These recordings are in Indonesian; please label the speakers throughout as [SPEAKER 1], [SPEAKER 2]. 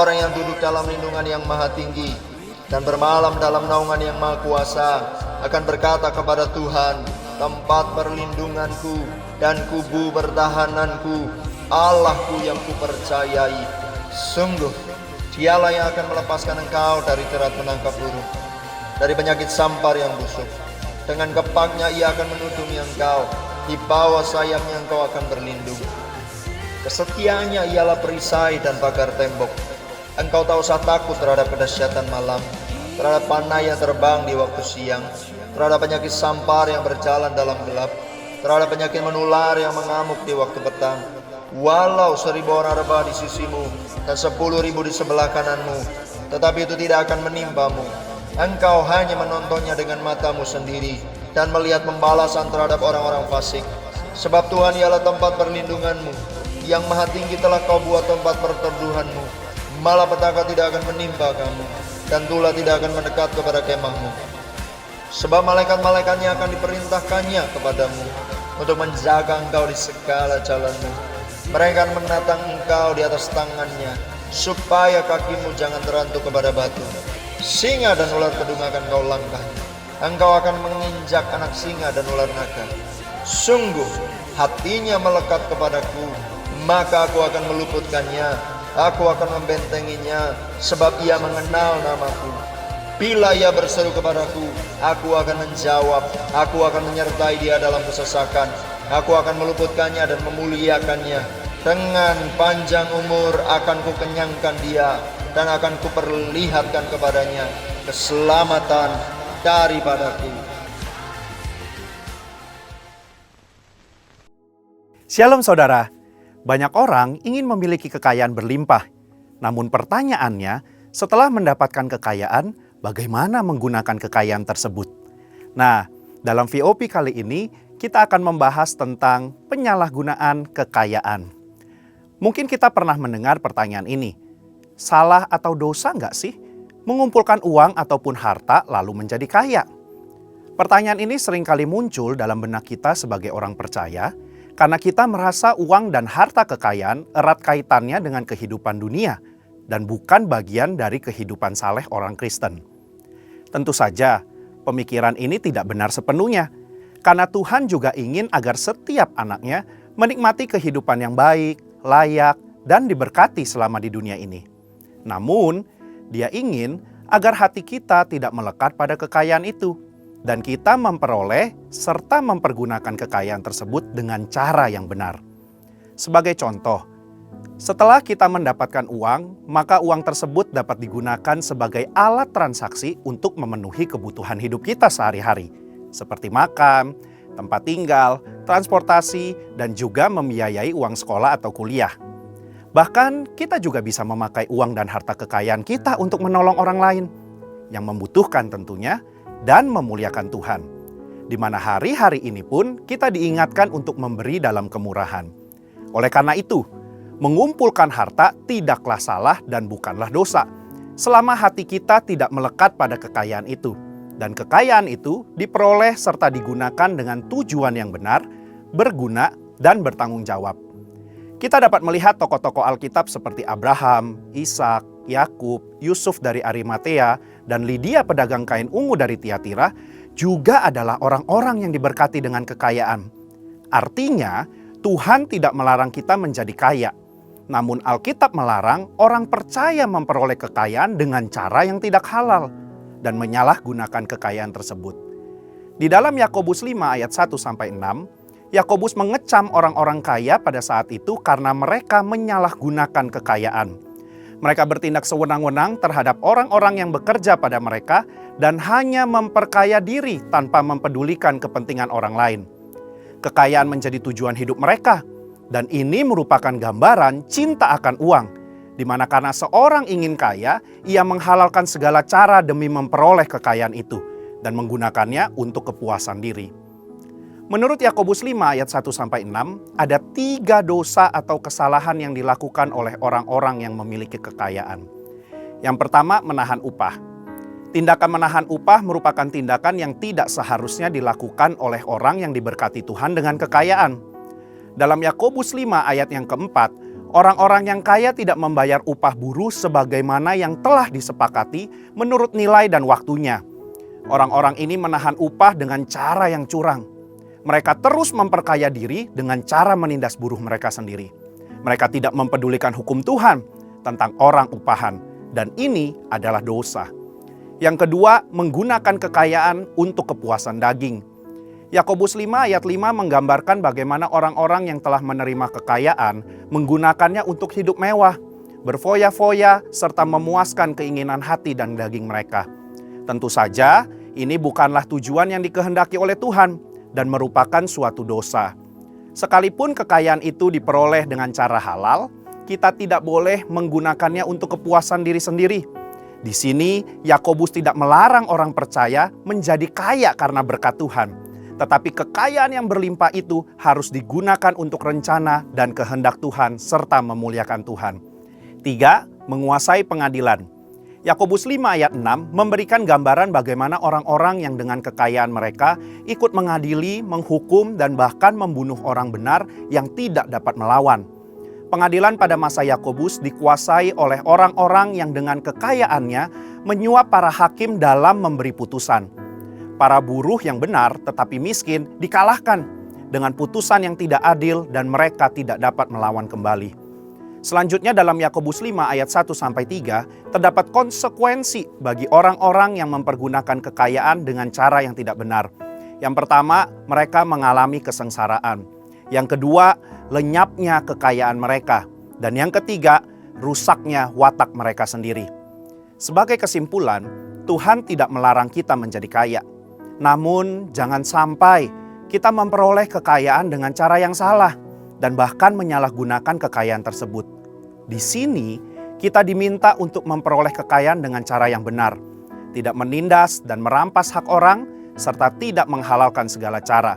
[SPEAKER 1] orang yang duduk dalam lindungan yang maha tinggi dan bermalam dalam naungan yang maha kuasa akan berkata kepada Tuhan, tempat perlindunganku dan kubu pertahananku, Allahku yang kupercayai. Sungguh, Dialah yang akan melepaskan engkau dari jerat menangkap burung, dari penyakit sampar yang busuk. Dengan kepaknya Ia akan menudungi engkau, di bawah sayapnya engkau akan berlindung. Kesetiaannya ialah perisai dan pagar tembok. Engkau tak usah takut terhadap kedahsyatan malam, terhadap panah yang terbang di waktu siang, terhadap penyakit sampar yang berjalan dalam gelap, terhadap penyakit menular yang mengamuk di waktu petang. Walau 1000 orang rebah di sisimu dan 10.000 di sebelah kananmu, tetapi itu tidak akan menimpamu. Engkau hanya menontonnya dengan matamu sendiri dan melihat pembalasan terhadap orang-orang fasik. Sebab Tuhan ialah tempat perlindunganmu, yang maha tinggi telah kau buat tempat perteduhanmu. Malapetaka tidak akan menimpa kamu, dan tulah tidak akan mendekat kepada kemahmu. Sebab malaikat-malaikatnya akan diperintahkannya kepadamu untuk menjaga engkau di segala jalanmu. Mereka akan menatang engkau di atas tangannya, supaya kakimu jangan terantuk kepada batu. Singa dan ular kedung akan kau langkahi. Engkau akan menginjak anak singa dan ular naga. Sungguh hatinya melekat kepadaku, maka aku akan meluputkannya. Aku akan membentenginya, sebab ia mengenal namaku. Bila ia berseru kepadaku, aku akan menjawab. Aku akan menyertai dia dalam kesesakan. Aku akan meluputkannya dan memuliakannya. Dengan panjang umur akan kukenyangkan dia, dan akan kuperlihatkan kepadanya keselamatan daripadaku.
[SPEAKER 2] Shalom saudara, banyak orang ingin memiliki kekayaan berlimpah. Namun pertanyaannya, setelah mendapatkan kekayaan, bagaimana menggunakan kekayaan tersebut? Nah, dalam VOP kali ini, kita akan membahas tentang penyalahgunaan kekayaan. Mungkin kita pernah mendengar pertanyaan ini, salah atau dosa nggak sih mengumpulkan uang ataupun harta lalu menjadi kaya? Pertanyaan ini seringkali muncul dalam benak kita sebagai orang percaya, karena kita merasa uang dan harta kekayaan erat kaitannya dengan kehidupan dunia dan bukan bagian dari kehidupan saleh orang Kristen. Tentu saja, pemikiran ini tidak benar sepenuhnya, karena Tuhan juga ingin agar setiap anaknya menikmati kehidupan yang baik, layak, dan diberkati selama di dunia ini. Namun, Dia ingin agar hati kita tidak melekat pada kekayaan itu, dan kita memperoleh serta mempergunakan kekayaan tersebut dengan cara yang benar. Sebagai contoh, setelah kita mendapatkan uang, maka uang tersebut dapat digunakan sebagai alat transaksi untuk memenuhi kebutuhan hidup kita sehari-hari, seperti makan, tempat tinggal, transportasi, dan juga membiayai uang sekolah atau kuliah. Bahkan kita juga bisa memakai uang dan harta kekayaan kita untuk menolong orang lain yang membutuhkan tentunya, dan memuliakan Tuhan. Di mana hari-hari ini pun kita diingatkan untuk memberi dalam kemurahan. Oleh karena itu, mengumpulkan harta tidaklah salah dan bukanlah dosa, selama hati kita tidak melekat pada kekayaan itu. Dan kekayaan itu diperoleh serta digunakan dengan tujuan yang benar, berguna, dan bertanggung jawab. Kita dapat melihat tokoh-tokoh Alkitab seperti Abraham, Ishak, Yakub, Yusuf dari Arimatea, dan Lydia pedagang kain ungu dari Tiatira juga adalah orang-orang yang diberkati dengan kekayaan. Artinya, Tuhan tidak melarang kita menjadi kaya. Namun Alkitab melarang orang percaya memperoleh kekayaan dengan cara yang tidak halal dan menyalahgunakan kekayaan tersebut. Di dalam Yakobus 5 ayat 1-6, Yakobus mengecam orang-orang kaya pada saat itu karena mereka menyalahgunakan kekayaan. Mereka bertindak sewenang-wenang terhadap orang-orang yang bekerja pada mereka dan hanya memperkaya diri tanpa mempedulikan kepentingan orang lain. Kekayaan menjadi tujuan hidup mereka, dan ini merupakan gambaran cinta akan uang, di mana karena seorang ingin kaya, ia menghalalkan segala cara demi memperoleh kekayaan itu dan menggunakannya untuk kepuasan diri. Menurut Yakobus 5 ayat 1-6, ada 3 dosa atau kesalahan yang dilakukan oleh orang-orang yang memiliki kekayaan. Yang pertama, menahan upah. Tindakan menahan upah merupakan tindakan yang tidak seharusnya dilakukan oleh orang yang diberkati Tuhan dengan kekayaan. Dalam Yakobus 5 ayat yang keempat, Orang-orang yang kaya tidak membayar upah buruh sebagaimana yang telah disepakati menurut nilai dan waktunya. Orang-orang ini menahan upah dengan cara yang curang. Mereka terus memperkaya diri dengan cara menindas buruh mereka sendiri. Mereka tidak mempedulikan hukum Tuhan tentang orang upahan, dan ini adalah dosa. Yang kedua, menggunakan kekayaan untuk kepuasan daging. Yakobus 5 ayat 5 menggambarkan bagaimana orang-orang yang telah menerima kekayaan menggunakannya untuk hidup mewah, berfoya-foya, serta memuaskan keinginan hati dan daging mereka. Tentu saja, ini bukanlah tujuan yang dikehendaki oleh Tuhan dan merupakan suatu dosa. Sekalipun kekayaan itu diperoleh dengan cara halal, kita tidak boleh menggunakannya untuk kepuasan diri sendiri. Di sini, Yakobus tidak melarang orang percaya menjadi kaya karena berkat Tuhan. Tetapi kekayaan yang berlimpah itu harus digunakan untuk rencana dan kehendak Tuhan serta memuliakan Tuhan. 3. Menguasai pengadilan. Yakobus 5 ayat 6 memberikan gambaran bagaimana orang-orang yang dengan kekayaan mereka ikut mengadili, menghukum, dan bahkan membunuh orang benar yang tidak dapat melawan. Pengadilan pada masa Yakobus dikuasai oleh orang-orang yang dengan kekayaannya menyuap para hakim dalam memberi putusan. Para buruh yang benar tetapi miskin dikalahkan dengan putusan yang tidak adil dan mereka tidak dapat melawan kembali. Selanjutnya dalam Yakobus 5 ayat 1-3 terdapat konsekuensi bagi orang-orang yang mempergunakan kekayaan dengan cara yang tidak benar. Yang pertama, mereka mengalami kesengsaraan. Yang kedua, lenyapnya kekayaan mereka. Dan yang ketiga, rusaknya watak mereka sendiri. Sebagai kesimpulan, Tuhan tidak melarang kita menjadi kaya. Namun jangan sampai kita memperoleh kekayaan dengan cara yang salah dan bahkan menyalahgunakan kekayaan tersebut. Di sini kita diminta untuk memperoleh kekayaan dengan cara yang benar, tidak menindas dan merampas hak orang, serta tidak menghalalkan segala cara.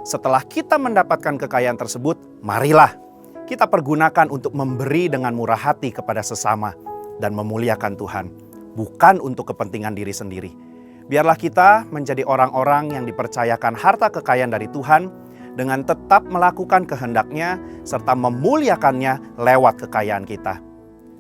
[SPEAKER 2] Setelah kita mendapatkan kekayaan tersebut, marilah kita pergunakan untuk memberi dengan murah hati kepada sesama dan memuliakan Tuhan, bukan untuk kepentingan diri sendiri. Biarlah kita menjadi orang-orang yang dipercayakan harta kekayaan dari Tuhan dengan tetap melakukan kehendak-Nya serta memuliakannya lewat kekayaan kita.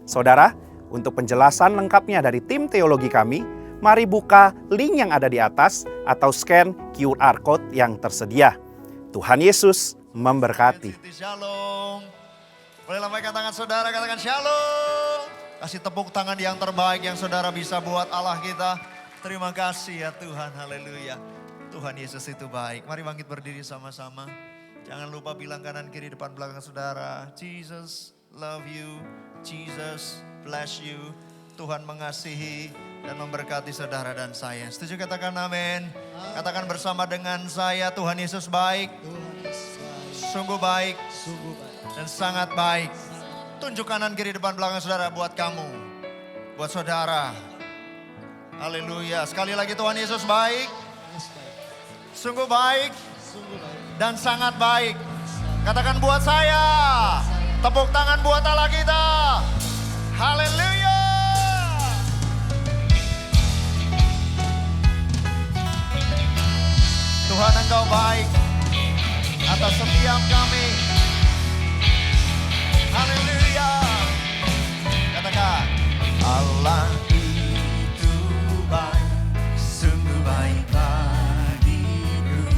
[SPEAKER 2] Saudara, untuk penjelasan lengkapnya dari tim teologi kami, mari buka link yang ada di atas atau scan QR Code yang tersedia. Tuhan Yesus memberkati.
[SPEAKER 1] Shalom. Boleh lambaikan tangan saudara, katakan shalom. Kasih tepuk tangan yang terbaik yang saudara bisa buat Allah kita. Terima kasih ya Tuhan, haleluya. Tuhan Yesus itu baik. Mari bangkit berdiri sama-sama. Jangan lupa bilang kanan kiri depan belakang saudara. Jesus love you, Jesus bless you. Tuhan mengasihi dan memberkati saudara dan saya. Setuju katakan amin. Katakan bersama dengan saya, Tuhan Yesus baik. Sungguh baik dan sangat baik. Tunjuk kanan kiri depan belakang saudara buat kamu, buat saudara. Haleluya. Sekali lagi Tuhan Yesus baik. Sungguh baik dan sangat baik. Katakan buat saya. Tepuk tangan buat Allah kita. Haleluya. Tuhan Engkau baik atas setiap kami. Haleluya. Katakan Allah baik, sungguh baik bagiku,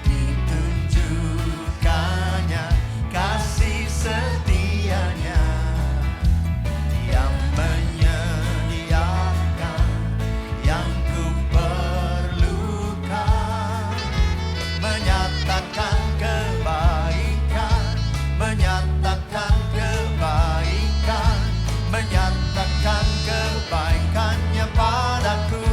[SPEAKER 1] ditunjukkannya kasih setianya yang menyediakan yang ku perlukan, menyatakan kebaikan, menyatakan kebaikan, menyatakan kebaikannya padaku.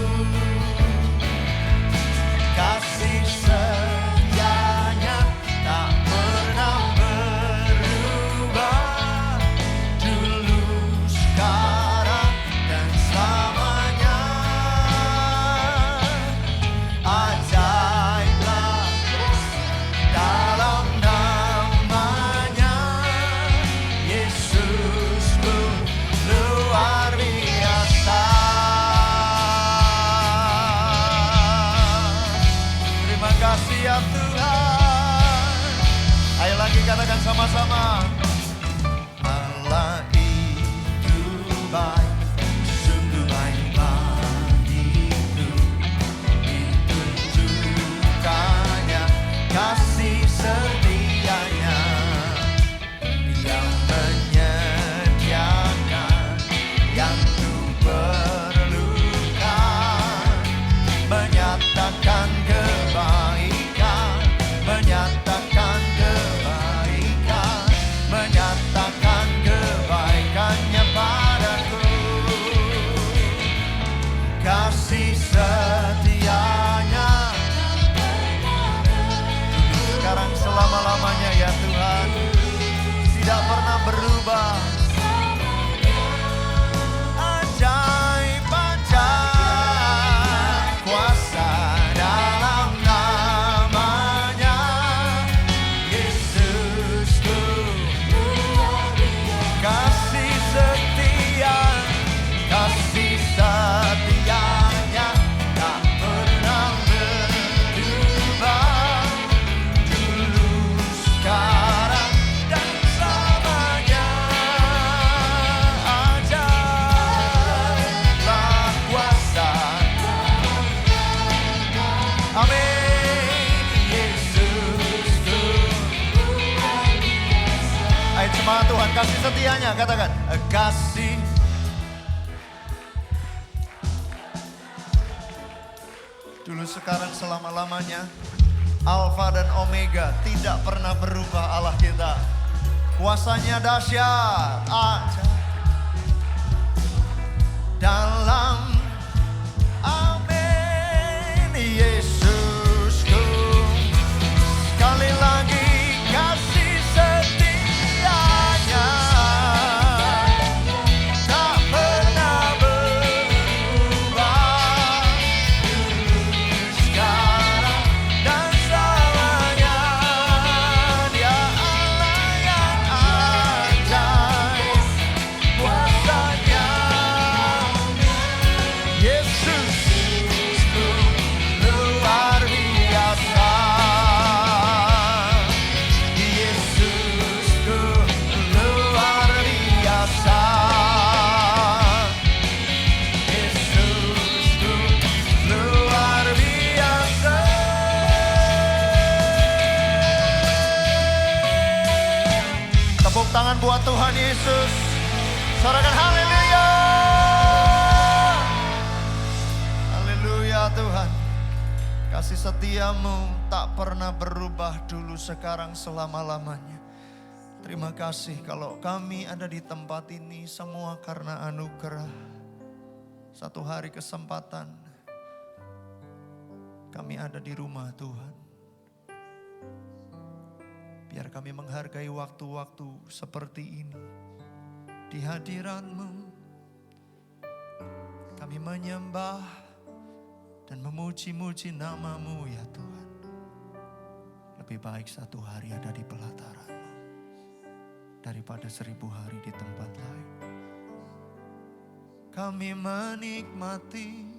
[SPEAKER 1] Kasih setianya tak pernah berubah, dulu, sekarang, dan selamanya. Ajaiblah dalam namanya, Yesusku luar biasa. Terima kasih ya Tuhan. Ayo lagi katakan sama-sama. menyatakan kebaikan, menyatakan kebaikan, menyatakan kebaikannya padaku. Kasih setianya sekarang selama-lamanya ya Tuhan, tidak pernah berubah. Ajaib, ajaib kuasa dalam namanya Yesusku. Kasih setia, kasih setianya tak pernah berubah. Dulu, sekarang, dan selamanya. Ajaiblah kuasa. Amin, Yesusku. Ayo semangat Tuhan, kasih setianya, katakan kasih. Dulu, sekarang, selama-lamanya. Alfa dan Omega, tidak pernah berubah Allah kita. Kuasanya dahsyat, ajaib. Dalam amin, Yesusku. Sekali lagi kasih setianya tak pernah berubah. Sekarang dan selamanya. Dia Allah yang ajaib kuasanya. Yesusku luar biasa. Yesusku luar biasa. Yesusku luar biasa. Tepuk tangan buat Tuhan Yesus. Sorakan haleluya. Haleluya Tuhan. Kasih setiamu tak pernah berubah dulu, sekarang, selama-lamanya. Terima kasih kalau kami ada di tempat ini semua karena anugerah. Satu hari kesempatan kami ada di rumah Tuhan. Biar kami menghargai waktu-waktu seperti ini. Di hadirat-Mu kami menyembah dan memuji-muji nama-Mu ya Tuhan. Lebih baik satu hari ada di pelataran daripada 1000 hari di tempat lain. Kami menikmati,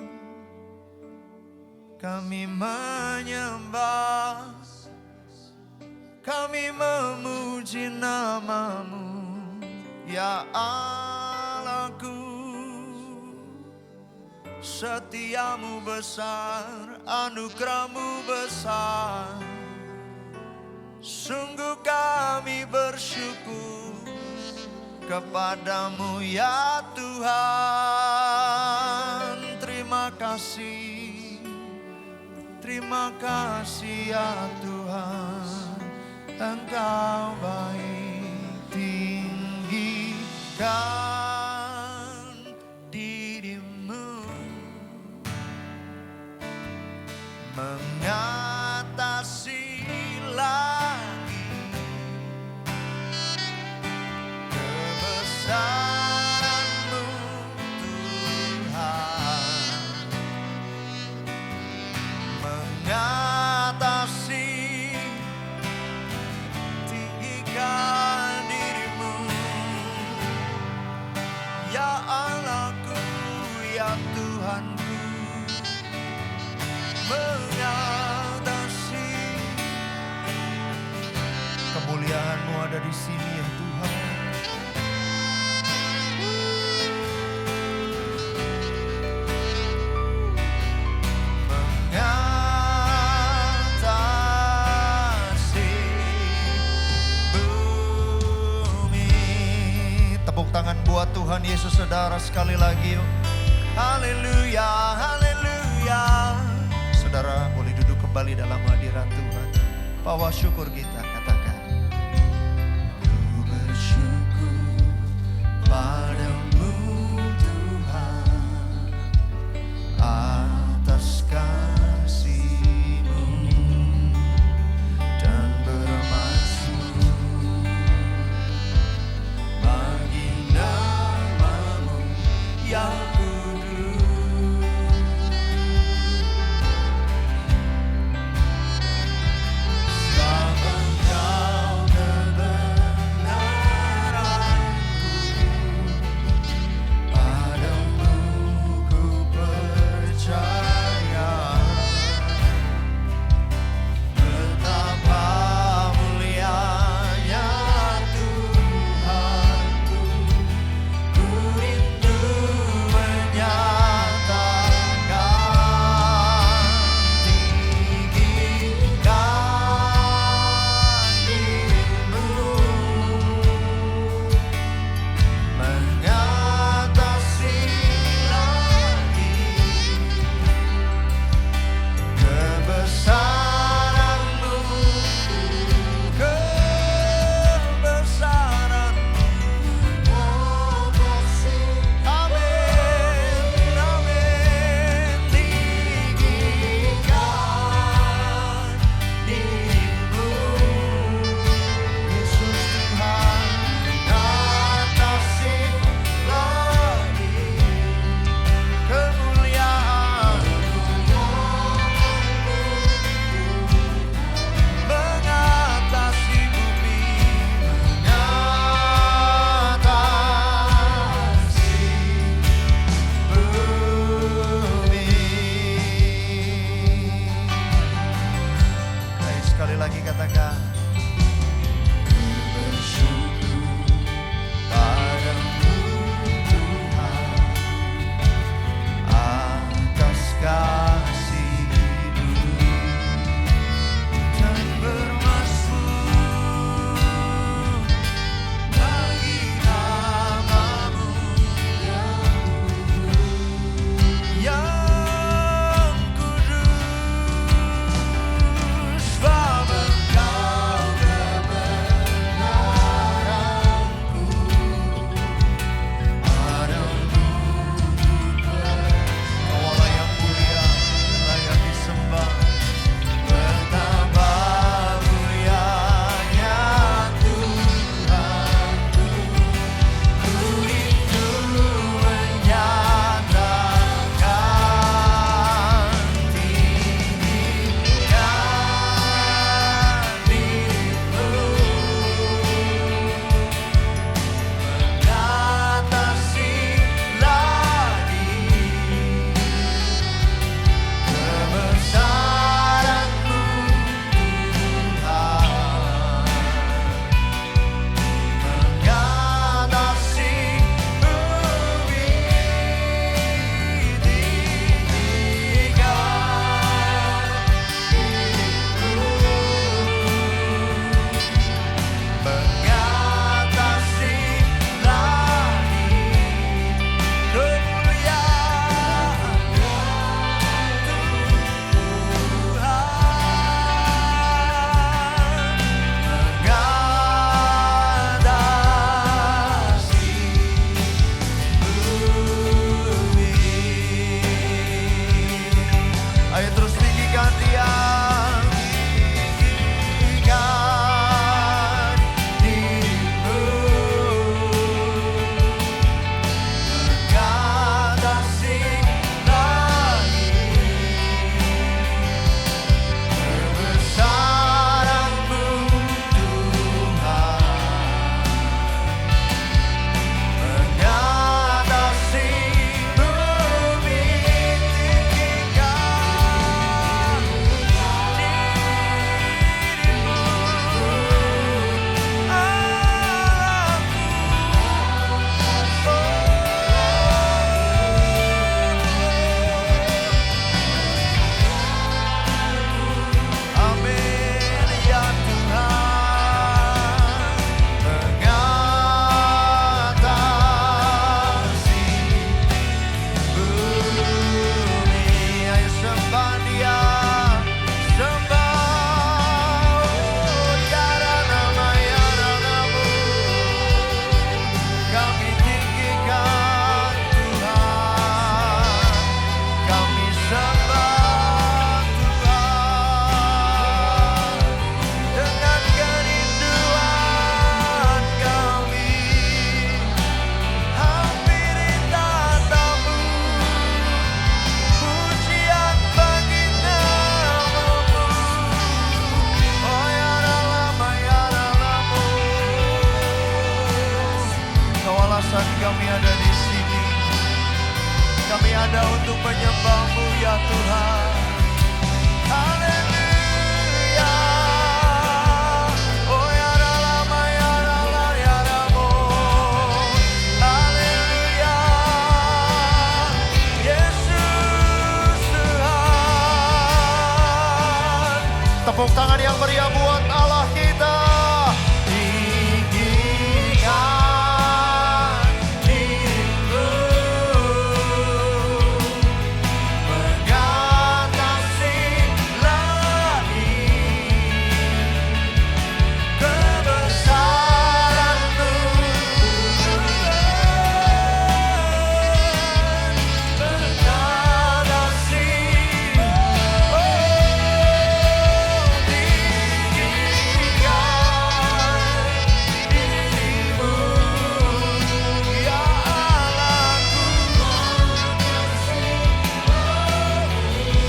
[SPEAKER 1] kami menyembah, kami memuji nama-Mu ya Allahku. Setiamu besar, anugerah-Mu besar. Sungguh kami bersyukur kepadamu ya Tuhan. Terima kasih ya Tuhan. Engkau baik, tinggikan dirimu, mengatasi langit, kebesaran-Mu Tuhan, mengatasi, tinggikan dirimu ya Allahku, ya Tuhanku, mengatasi. Kemuliaan-Mu ada di sini ya Tuhan. Mengatasi bumi. Tepuk tangan buat Tuhan Yesus saudara sekali lagi yuk. Haleluya, haleluya. Saudara, Bawa syukur kita, katakan.
[SPEAKER 3] Ku bersyukur padamu Tuhan atas kasih-Mu dan bermaksud bagi nama-Mu yang kudus. Sebab Engkau kebenaranku menyembah-Mu ya Tuhan. Haleluya. Oh ya rama ya rama ya ramo. Haleluya. Yesus Tuhan.
[SPEAKER 1] Tepuk tangan yang meriah buat Allah kita.
[SPEAKER 3] Tinggikan dirimu, mengatasi langit, kebesaran-Mu mengatasi.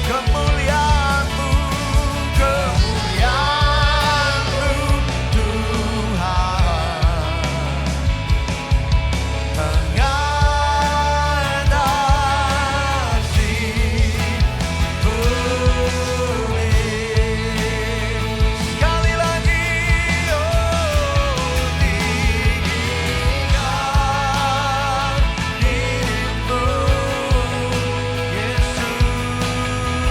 [SPEAKER 3] Kemuliaan-Mu, kemuliaan-Mu Tuhan, mengatasi bumi. Sekali lagi, oh tinggikan dirimu, Yesus Tuhan,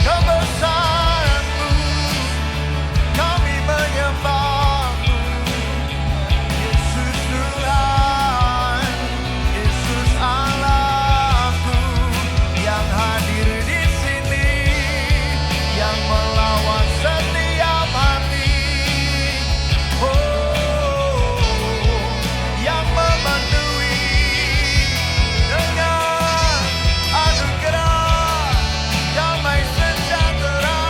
[SPEAKER 3] kebesaran-Mu kami menyembah-Mu, Yesus Tuhan, Yesus Allahku yang hadir di sini, yang melawan setiap hati, oh, yang memenuhi dengan anugerah damai sejahtera,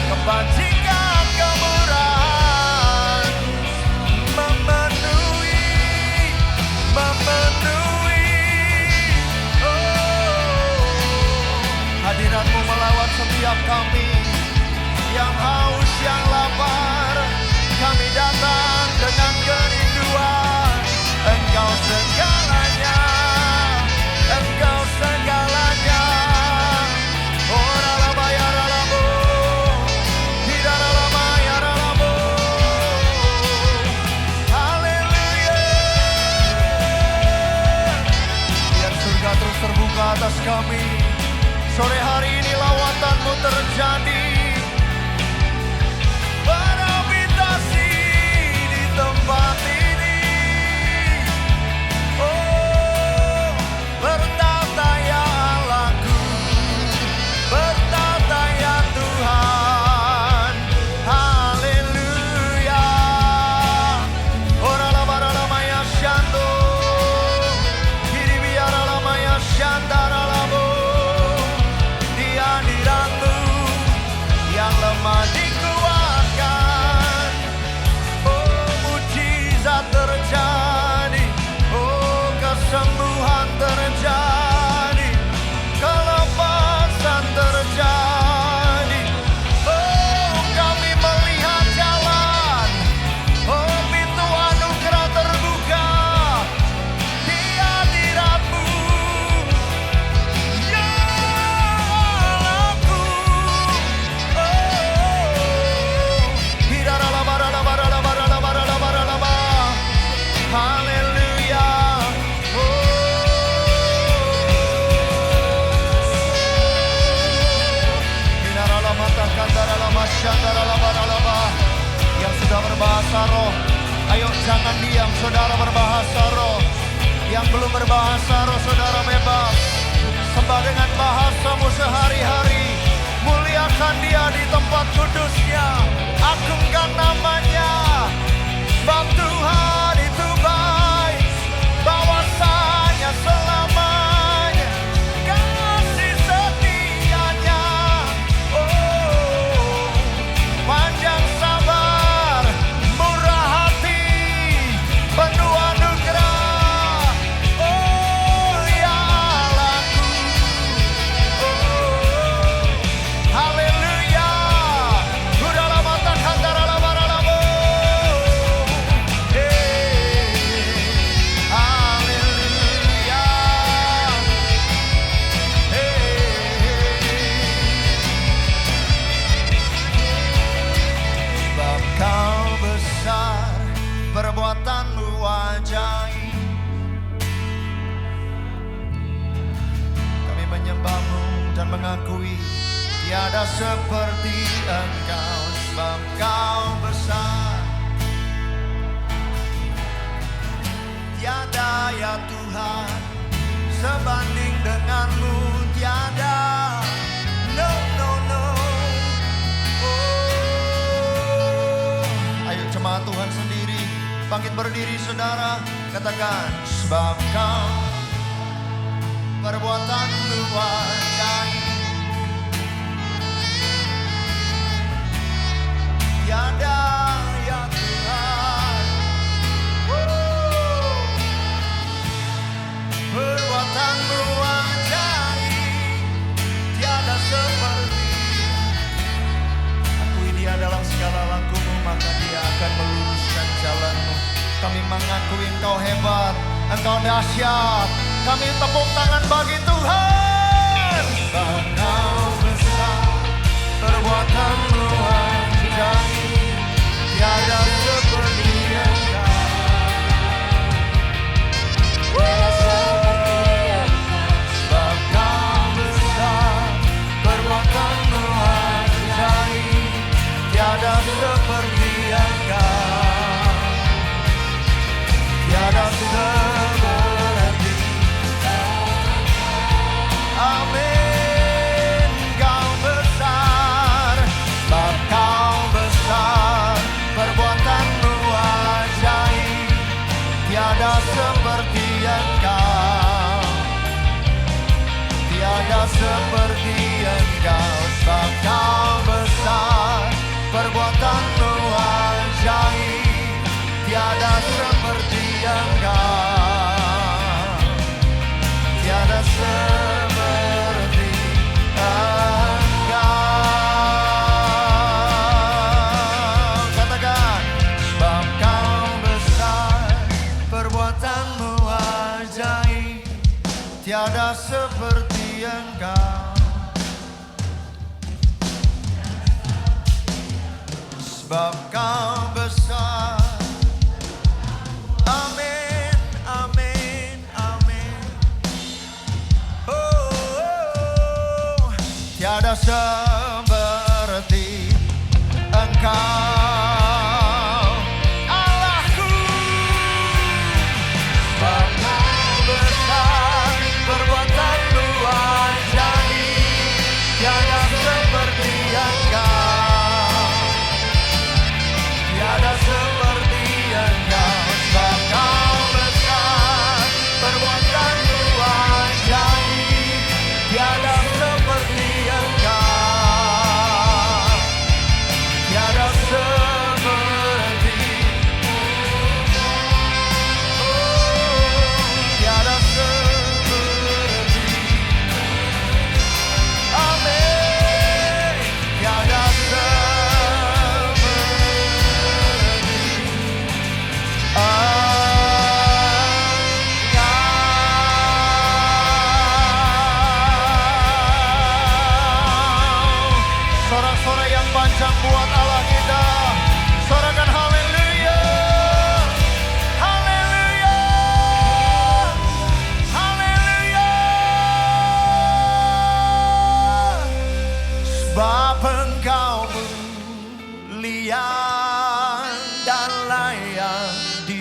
[SPEAKER 3] kebajikan kemurahan, memenuhi, oh, hadirat-Mu melawat setiap kami yang haus, yang lapar. Kami datang dengan kerinduan, Engkau segalanya, Engkau segalanya. Oh ralaba ya ralabo, tidak ralaba ya ralabo. Haleluya. Biar surga terus terbuka atas kami. Sore hari ini lawatan-Mu terjadi, berhabitasi di tempat ini. Oh, bertata ya Allahku, bertata ya Tuhan. Haleluya. Ora la bara la maya shando, kiri biara la maya shandara labo. Di hadirat-Mu Jangan diam, saudara berbahasa roh. Yang belum berbahasa roh, saudara bebas. Sembah dengan bahasamu sehari-hari. Muliakan dia di tempat kudusnya. Agungkan namanya. Sebab Tuhan itu baik. Bahwasanya selamanya kasih setianya. Oh, panjang sabar, murah hati, penuh anugerah. Oh ya Allahku. Oh, haleluya. Udahlah mata kantara labaralabo. Haleluya. Sebab kau besar, perbuatanmu ajaib. Kami menyembahmu dan mengakui tiada seperti Engkau. Sebab kau besar, tiada ya Tuhan sebanding denganmu, tiada. No, no, no. Oh, ayo jemaat Tuhan sendiri bangkit berdiri, saudara, katakan sebab kau perbuatanmu ajaib. Tiada ya Tuhan. Perbuatanmu ajaib, tiada seperti. Akui dia dalam segala lakumu, maka dia akan meluruskan jalanmu. Kami mengakui Engkau hebat, Engkau dahsyat. Kami tepuk tangan bagi Tuhan. Sebab Kau besar, perbuatanmu ajaib, tiada seperti Engkau. Sebab Kau besar, perbuatanmu ajaib, tiada seperti Engkau. Tiada seperti. Amin. Kau besar, sebab Kau besar, perbuatanmu ajaib, tiada seperti Engkau. Tiada seperti Engkau. Sebab Kau besar, perbuatanmu ajaib, tiada seperti Engkau. Tiada seperti Engkau. Katakan, sebab Kau besar, perbuatanmu ajaib, tiada seperti Engkau. Sebab Kau besar. Amin, amin, amin. Oh, tiada seperti Engkau. Allahku. Sebab Kau besar, perbuatanmu ajaib, tiada seperti Engkau. Tiada seperti Engkau. Sebab Kau besar, perbuatanmu ajaib, tiada seperti Engkau. Tiada seperti. Oh, tiada seperti. Amin. Tiada seperti sorak-sorai yang panjang buat Allah kita. Sorakan haleluya. Haleluya. Haleluya. Sebab Engkau mulia dan layak di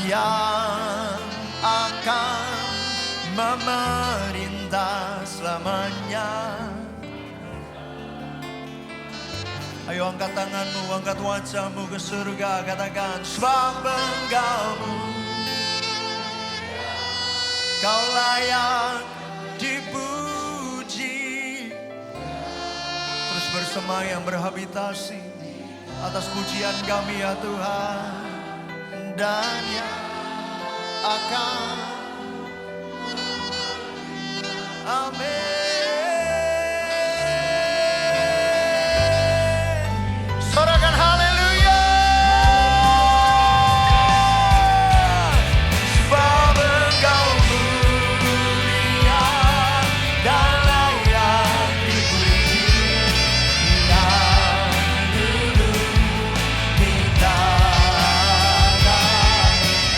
[SPEAKER 3] yang akan memerintah selamanya. Ayo angkat tanganmu, angkat wajahmu ke surga, katakan sebab engkau-Mu, Kau layak dipuji. Terus bersemayam berhabitasi atas pujian kami ya Tuhan, dan yang akan, amin. Sorakan haleluya. Sebab Engkau mulia dan layak dipuji, yang dulu diciptakan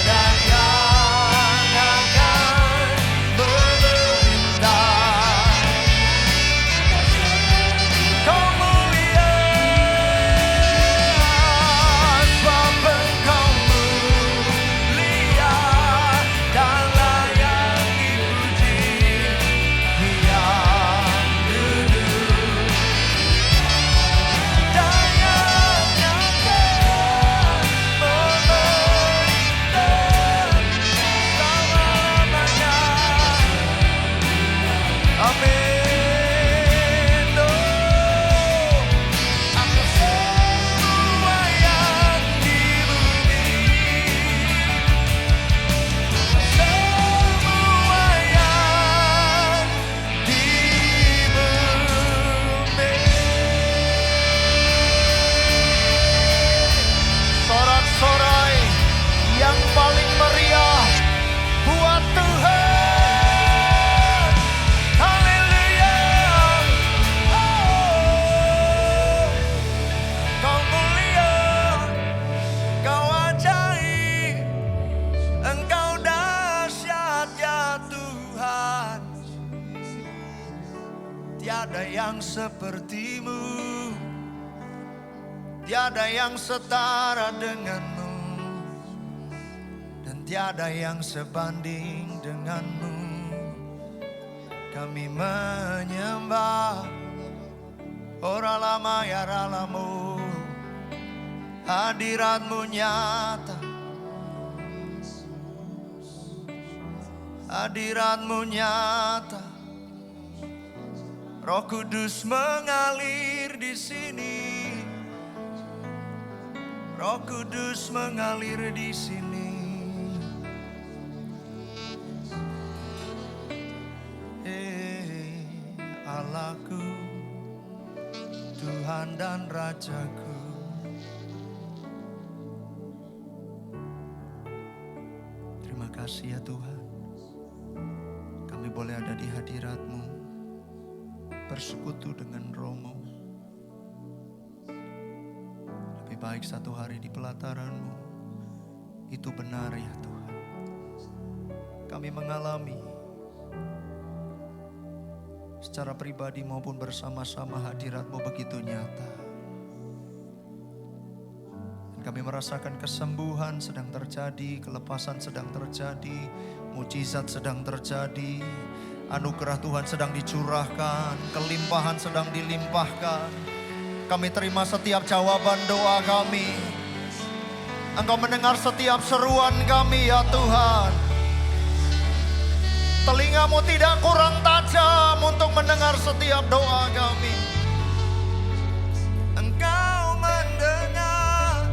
[SPEAKER 3] dan yang akan memerintah. Kau mulia, sebab Engkau mulia dan layak dipuji, yang dulu dan yang akan memerintah selama-lamanya. Amin. Oh, atas semua yang di bumi, semua yang di bumi. Sorak-sorai yang paling meriah buat Tuhan. Haleluya. Oh, Kau mulia, Kau ajaib, Engkau dahsyat ya Tuhan. Tiada yang seperti-Mu, tiada yang setara dengan-Mu, dan tiada yang sebanding dengan-Mu. Kami menyembah ora lama ya ralamu, hadirat-Mu nyata, hadirat-Mu nyata. Roh Kudus mengalir di sini, Roh Kudus mengalir di sini. Allahku, Tuhan dan Rajaku, terima kasih ya Tuhan, kami boleh ada di hadirat-Mu, bersekutu dengan Roh-Mu. Lebih baik satu hari di pelataran-Mu, itu benar ya Tuhan. Kami mengalami secara pribadi maupun bersama-sama hadirat-Mu begitu nyata. Dan kami merasakan kesembuhan sedang terjadi, kelepasan sedang terjadi, mujizat sedang terjadi, anugerah Tuhan sedang dicurahkan, kelimpahan sedang dilimpahkan. Kami terima setiap jawaban doa kami. Engkau mendengar setiap seruan kami ya Tuhan. Telinga-Mu tidak kurang tajam untuk mendengar setiap doa kami. Engkau mendengar,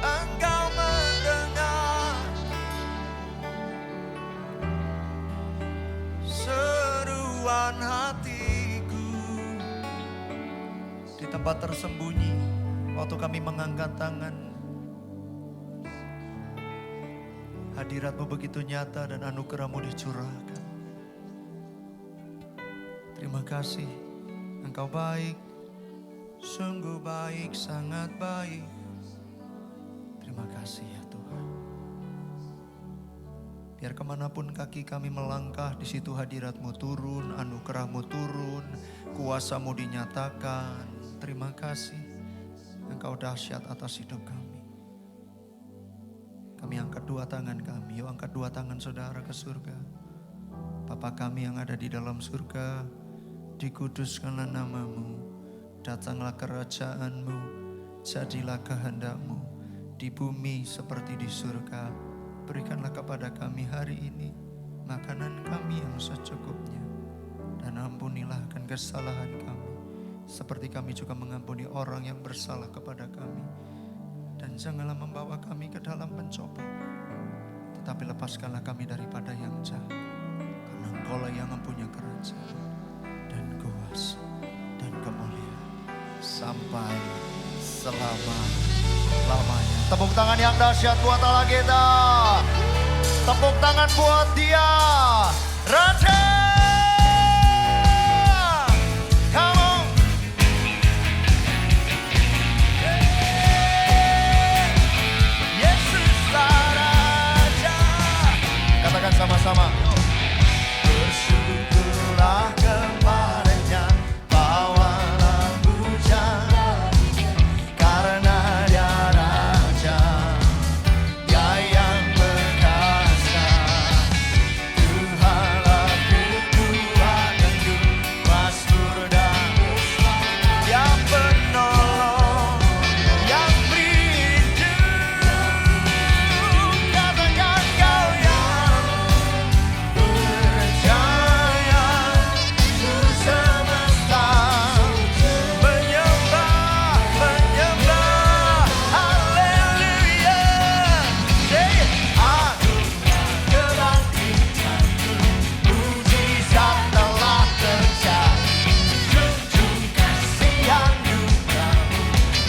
[SPEAKER 3] Engkau mendengar seruan hatiku. Di tempat tersembunyi, waktu kami mengangkat tangan, hadirat-Mu begitu nyata dan anugerah-Mu dicurahkan. Terima kasih, Engkau baik, sungguh baik, sangat baik. Terima kasih ya Tuhan. Biar kemanapun kaki kami melangkah, di situ hadirat-Mu turun, anugerah-Mu turun, kuasa-Mu dinyatakan. Terima kasih, Engkau dahsyat atas hidup kami. Kami angkat dua tangan kami, yuk angkat dua tangan saudara ke surga. Bapa kami yang ada di dalam surga, dikuduskanlah namamu, datanglah kerajaanmu, jadilah kehendakmu, di bumi seperti di surga. Berikanlah kepada kami hari ini makanan kami yang secukupnya, dan ampunilah akan kesalahan kami, seperti kami juga mengampuni orang yang bersalah kepada kami. Dan janganlah membawa kami ke dalam pencobaan, tetapi lepaskanlah kami daripada yang jahat. Karena Engkaulah yang mempunyai kerajaan dan kuasa dan kemuliaan sampai selama-lamanya. Tepuk tangan yang dahsyat buat Allah kita. Tepuk tangan buat Dia, Raja. Come on. Yesuslah Raja. Katakan sama-sama. Bersyukurlah kepadanya, bawalah pujian, karena Dia Raja, Dia yang perkasa. Tuhanlah kekuatanku, Mazmur dan yang penolong, yang beri hidup. Katakan Kau yang berjaya, seluruh semesta menyembah, haleluya. Agung kebangkitanmu, mujizat telah terjadi, junjung kasih anugerahmu,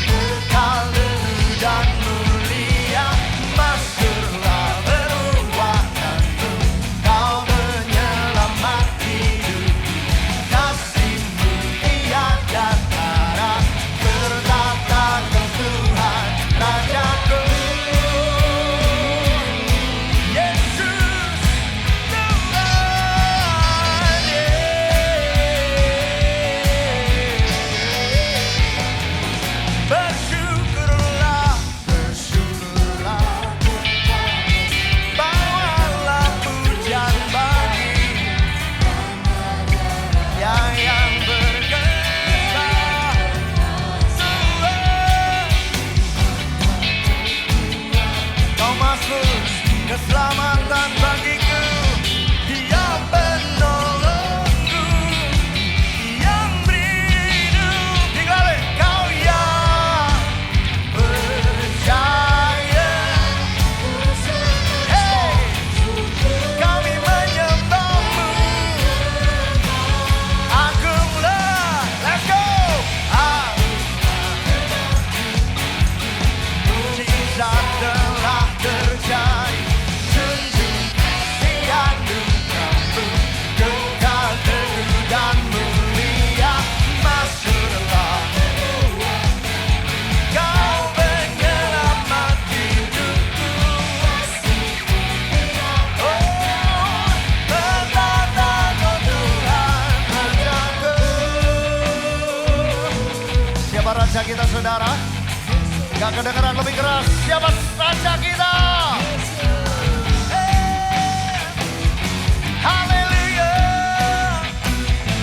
[SPEAKER 3] kekal dan mulia. Masyurlah perbuatanmu, Kau menyelamat hidupku, kasih-Mu tiada tara, bertatakan Tuhan Rajaku. Yesus Tuhan, bersyukurlah, bawalah pujian bagi yang berkuasa. Kau masuk keselamatan bagiku, Dia penolongku, yang beri hidup. Deklarasi, Kau yang percaya. Hey, kami menyembah-Mu, agunglah, let's go. Mujizat telah terjadi, junjung kasih anugerahmu, kekal teguh dan mulia. Masyurlah, Kau penyelamat hidupku. Oh, betapa Kau Tuhan Rajaku. Siapa raja kita, saudara? Gak kedengeran lebih keras. Siapa raja kita? Haleluya.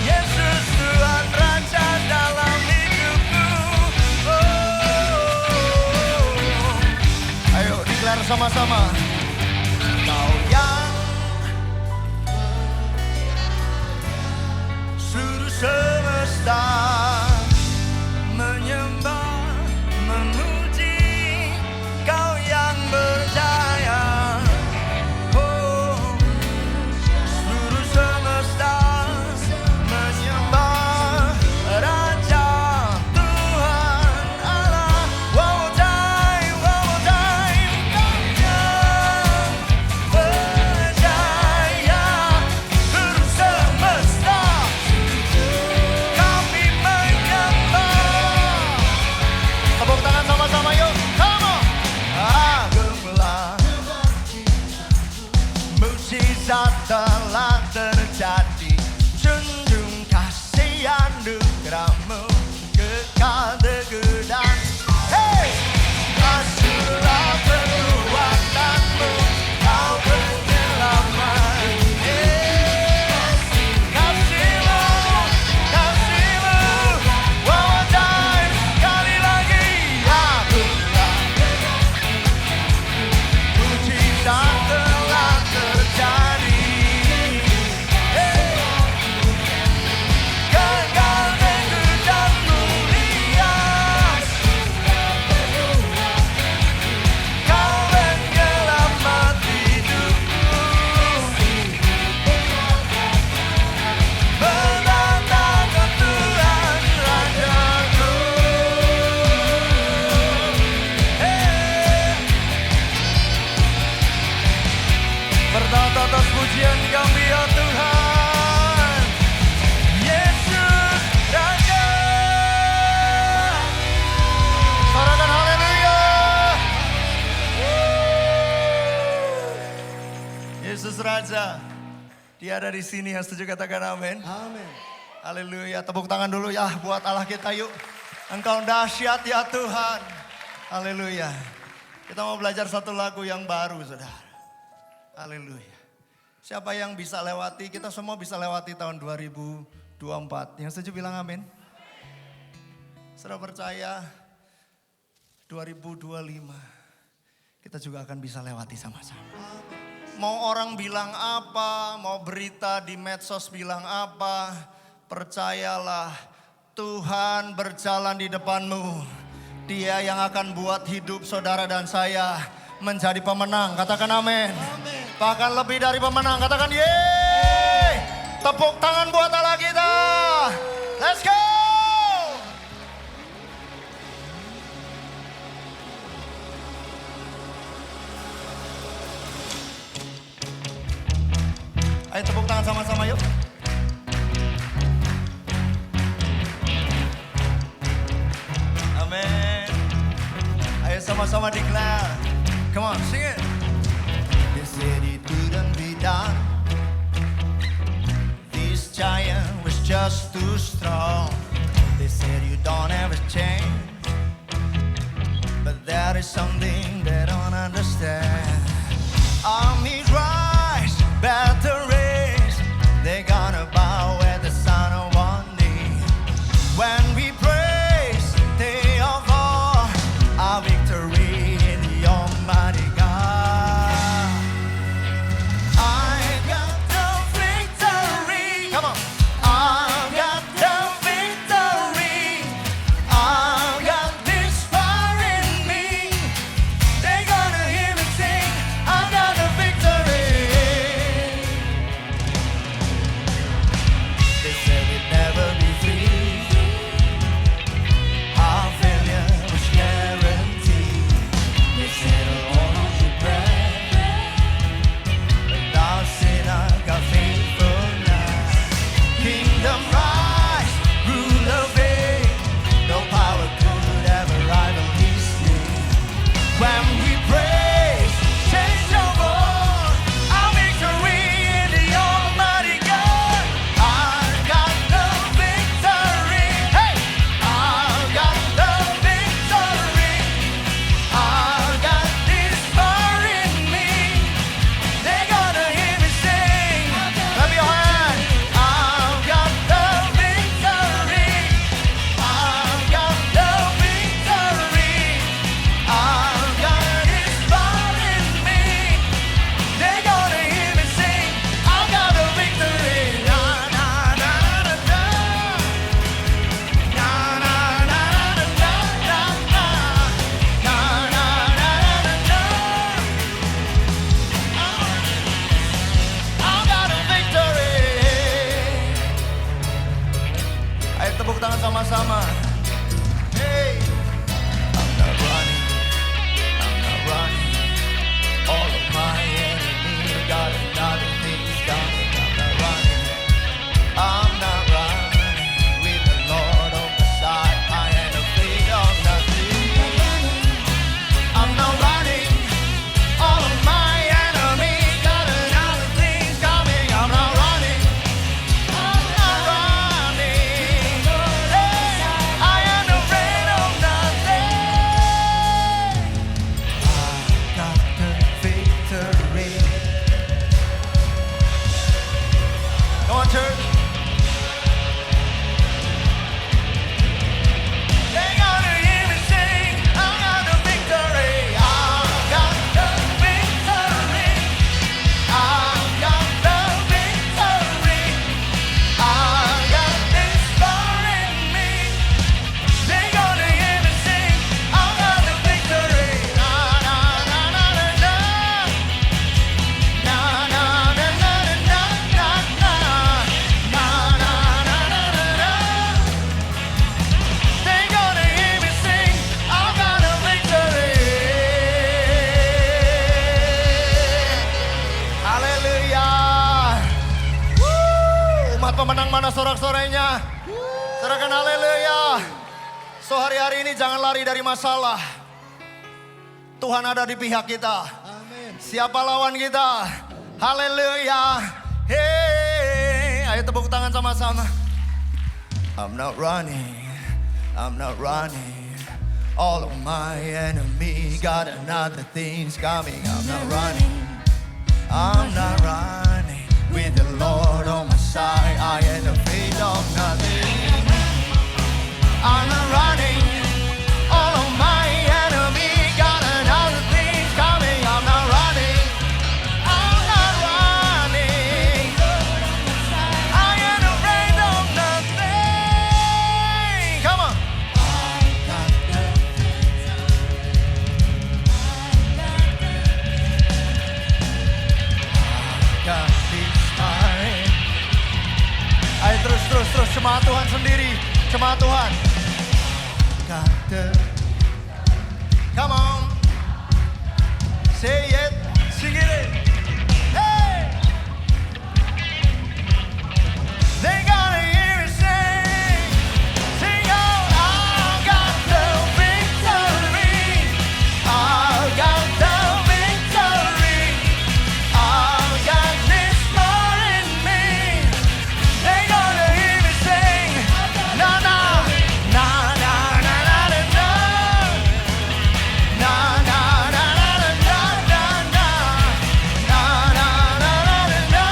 [SPEAKER 3] Yesus Tuhan Raja dalam hidupku. Ayo declare sama-sama. Kau yang seluruh semesta menyembah, memuji, Kau yang berjaya. Oh, seluruh semesta menyembah Raja Tuhan Allah. One more time, Kau yang berjaya. Seluruh semesta kami Yesus Raja. Dia ada di sini, yang setuju katakan amin.
[SPEAKER 4] Amin.
[SPEAKER 3] Haleluya. Tepuk tangan dulu ya buat Allah kita yuk. Engkau dahsyat ya Tuhan. Haleluya. Kita mau belajar satu lagu yang baru, saudara. Haleluya. Siapa yang bisa lewati, kita semua bisa lewati tahun 2024. Yang setuju bilang amin. Saudara percaya 2025 kita juga akan bisa lewati sama-sama. Mau orang bilang apa, mau berita di medsos bilang apa, percayalah Tuhan berjalan di depanmu. Dia yang akan buat hidup saudara dan saya menjadi pemenang. Katakan amin. Bahkan lebih dari pemenang. Katakan yeay. Tepuk tangan buat Allah kita. Let's go. Ayo tepuk tangan sama-sama yuk. Amin. Ayo sama-sama declare. Come on, sing it. They said it couldn't be done. This giant was just too strong. They said you don't ever change. But there is something they don't understand. Armies rise, battle race. They're gonna bow at the sound of one knee. When we praise, they all fall. Our victory in the Almighty God. I got the victory. Come on. I got the victory. I got this fire in me. They're gonna hear me sing. I got the victory. They said we'd never be free. Our failure was guaranteed. They said alone you pray. But thou sinner got faithfulness. Kingdom rise, rule of faith. No power could ever rival His name. When we praise, change your voice. Our victory in the Almighty God. I got the victory. Hey, I got the victory. I got this fire in me. They're gonna hear me sing. Clap your hand. I've got the victory. I've got the victory. I've got this fire in me. They're gonna hear me sing. I've got the victory. Na na na na na. Na na na na na na na. Na na na na na. I've got a victory. Ayo tepuk tangan sama-sama. Hey, I'm not running. I'm not running. All of my enemy got another thing's coming. I'm not running. I'm not running. With the Lord on the side, I ain't afraid of nothing. I'm not running. All of my enemy got another thing's coming. I'm not running. I'm not running. Hey, I ain't afraid of nothing. I got the victory. Come on, church. They're gonna hear me sing. I got the victory. I got the victory. I got the victory. I got this fire in me. They're gonna hear me sing. I got the victory. Na na na na na na. Na na na na na na na na. Na na na na na na. They're gonna hear me sing. I got a victory. Haleluya. Umat pemenang mana sorak-sorainya? Serahkan haleluya. So hari-hari ini jangan lari dari masalah. Tuhan ada di pihak kita.
[SPEAKER 4] Amin.
[SPEAKER 3] Siapa lawan kita? Haleluya. Hey, ayo tepuk tangan sama-sama. I'm not running, I'm not running. All of my enemy got another things coming. I'm not running, I'm not running. With the Lord on my side, I ain't afraid of nothing. I'm not running. All of my enemy got another things coming. I'm not running. I'm not running. I ain't afraid of nothing. Come on. Got this time. Ayo terus cemaat Tuhan sendiri. Cemaat Tuhan. Got the. Come on. Say it. Sing it. Hey. They gotta hear me sing. Sing out. I got the victory. I got the victory. I got this more in me. They gonna hear me sing. Na na na na na na na na. Na na na na na na na na. Na na na na na na.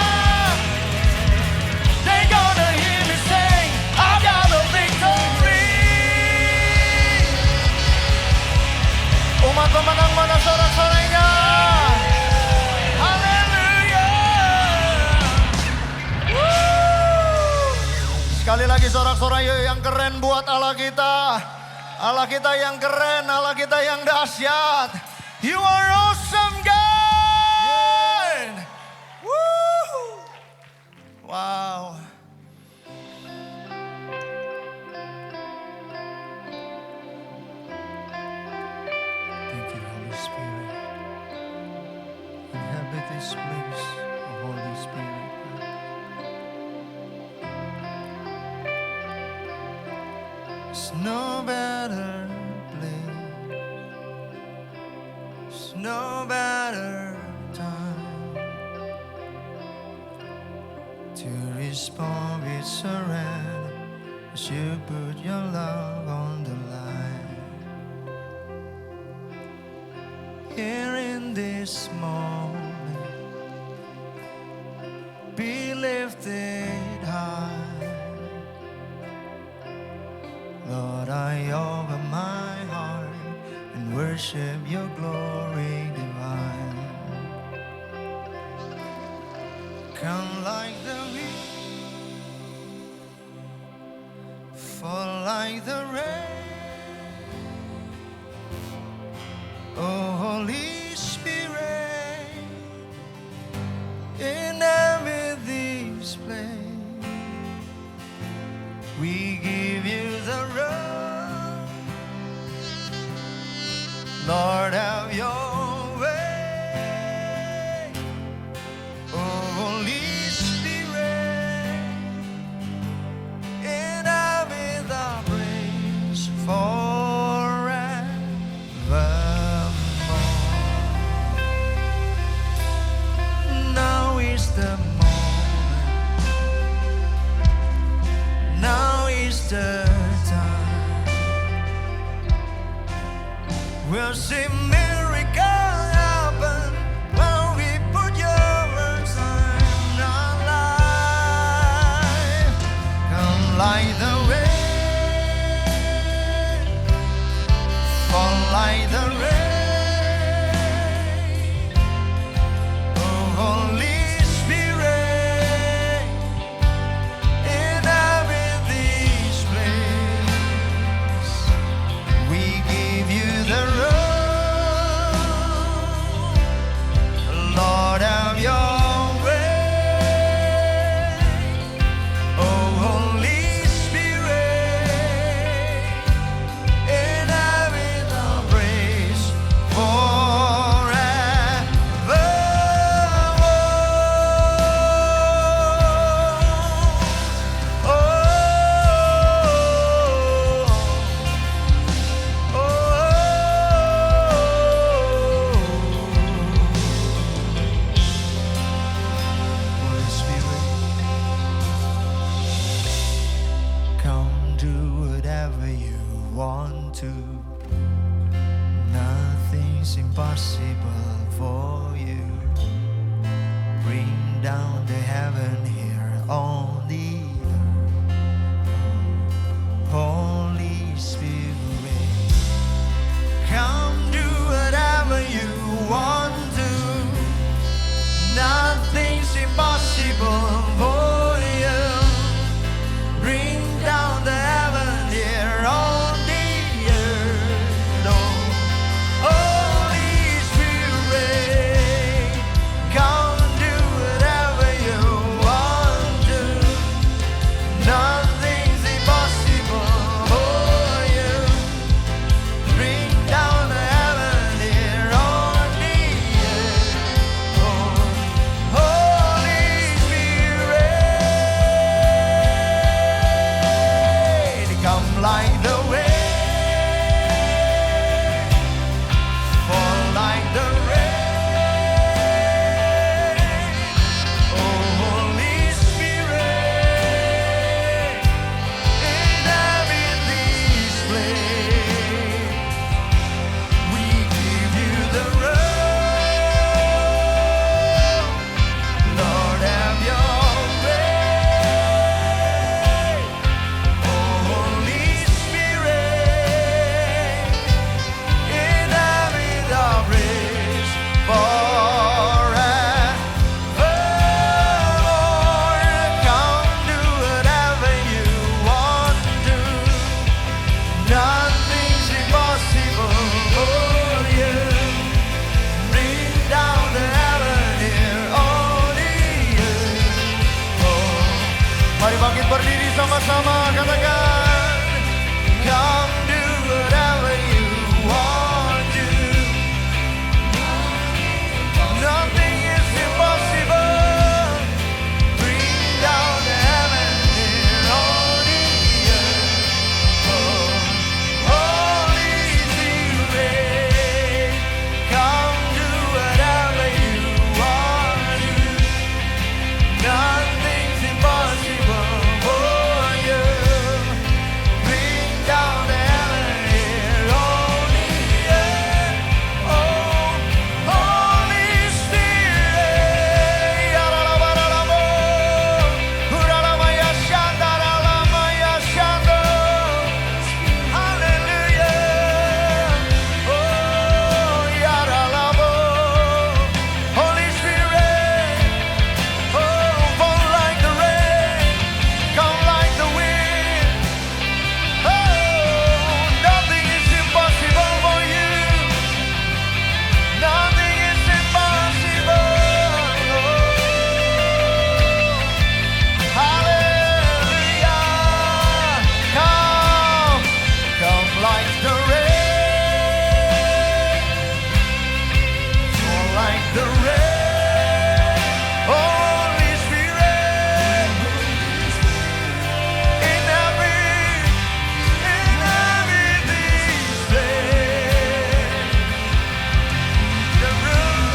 [SPEAKER 3] They gonna hear me sing. I got the victory. Umat pemenang mana sorak-sorainya? Haleluya. Sekali lagi sorak-sorai yang keren buat Allah kita. Allah kita yang keren, Allah kita yang dahsyat. You are awesome God. Woo. Wow. Thank you, Holy Spirit. Inhabit this place, Holy Spirit. There's no better place. There's no better time to respond with surrender as you put your love on the line. Here in this moment, be lifted high. Lord, I open my heart and worship your glory divine. Come like the wind, fall like the rain. Oh, Holy Spirit, inhabit this place. We give you the road. Lord, have your way. Oh, Holy Spirit, inhabit the praise forevermore. Now is the moment. Now is the time. We'll see miracle happen when we put your words in our life. Come like the rain, fall like the rain. Oh, Holy Spirit, inhabit this place. We give you the road. Lord, have your way. Oh, Holy Spirit, inhabit the praise Nothing's impossible for you. Bring down the heaven here on the earth. Holy Spirit, come do whatever you want to. Nothing's impossible for you. Bring down the heaven here on the earth. Oh, Holy Spirit, come do whatever you want to. Nothing's impossible for you. Bring down the heaven here on the earth. Oh, Holy Spirit, come like the wind, fall like the rain. Oh, Holy Spirit, inhabit this place. We give you the road. Lord, have your way. Oh, Holy Spirit, inhabit our praise forevermore. Come do whatever you want to. Nothing's impossible for you. Bring down the heaven here on the earth. Oh, mari bangkit berdiri sama-sama, katakan, come do whatever you want to. Nothing is impossible. Bring down the heaven here on the earth. Oh, Holy Spirit, come do whatever you want to. Nothing's impossible for you. Bring down the heaven here on the earth. Oh, Holy Spirit, yaralabaralamo, huralamaya shandaramaya shando. Hallelujah. Oh, yaralamo. Holy Spirit, oh, fall like the rain, come like the wind. Oh, nothing is impossible for you. Nothing is impossible. Hallelujah. Come like the rain, fall like the rain. Holy Spirit, inhabit this place. The room.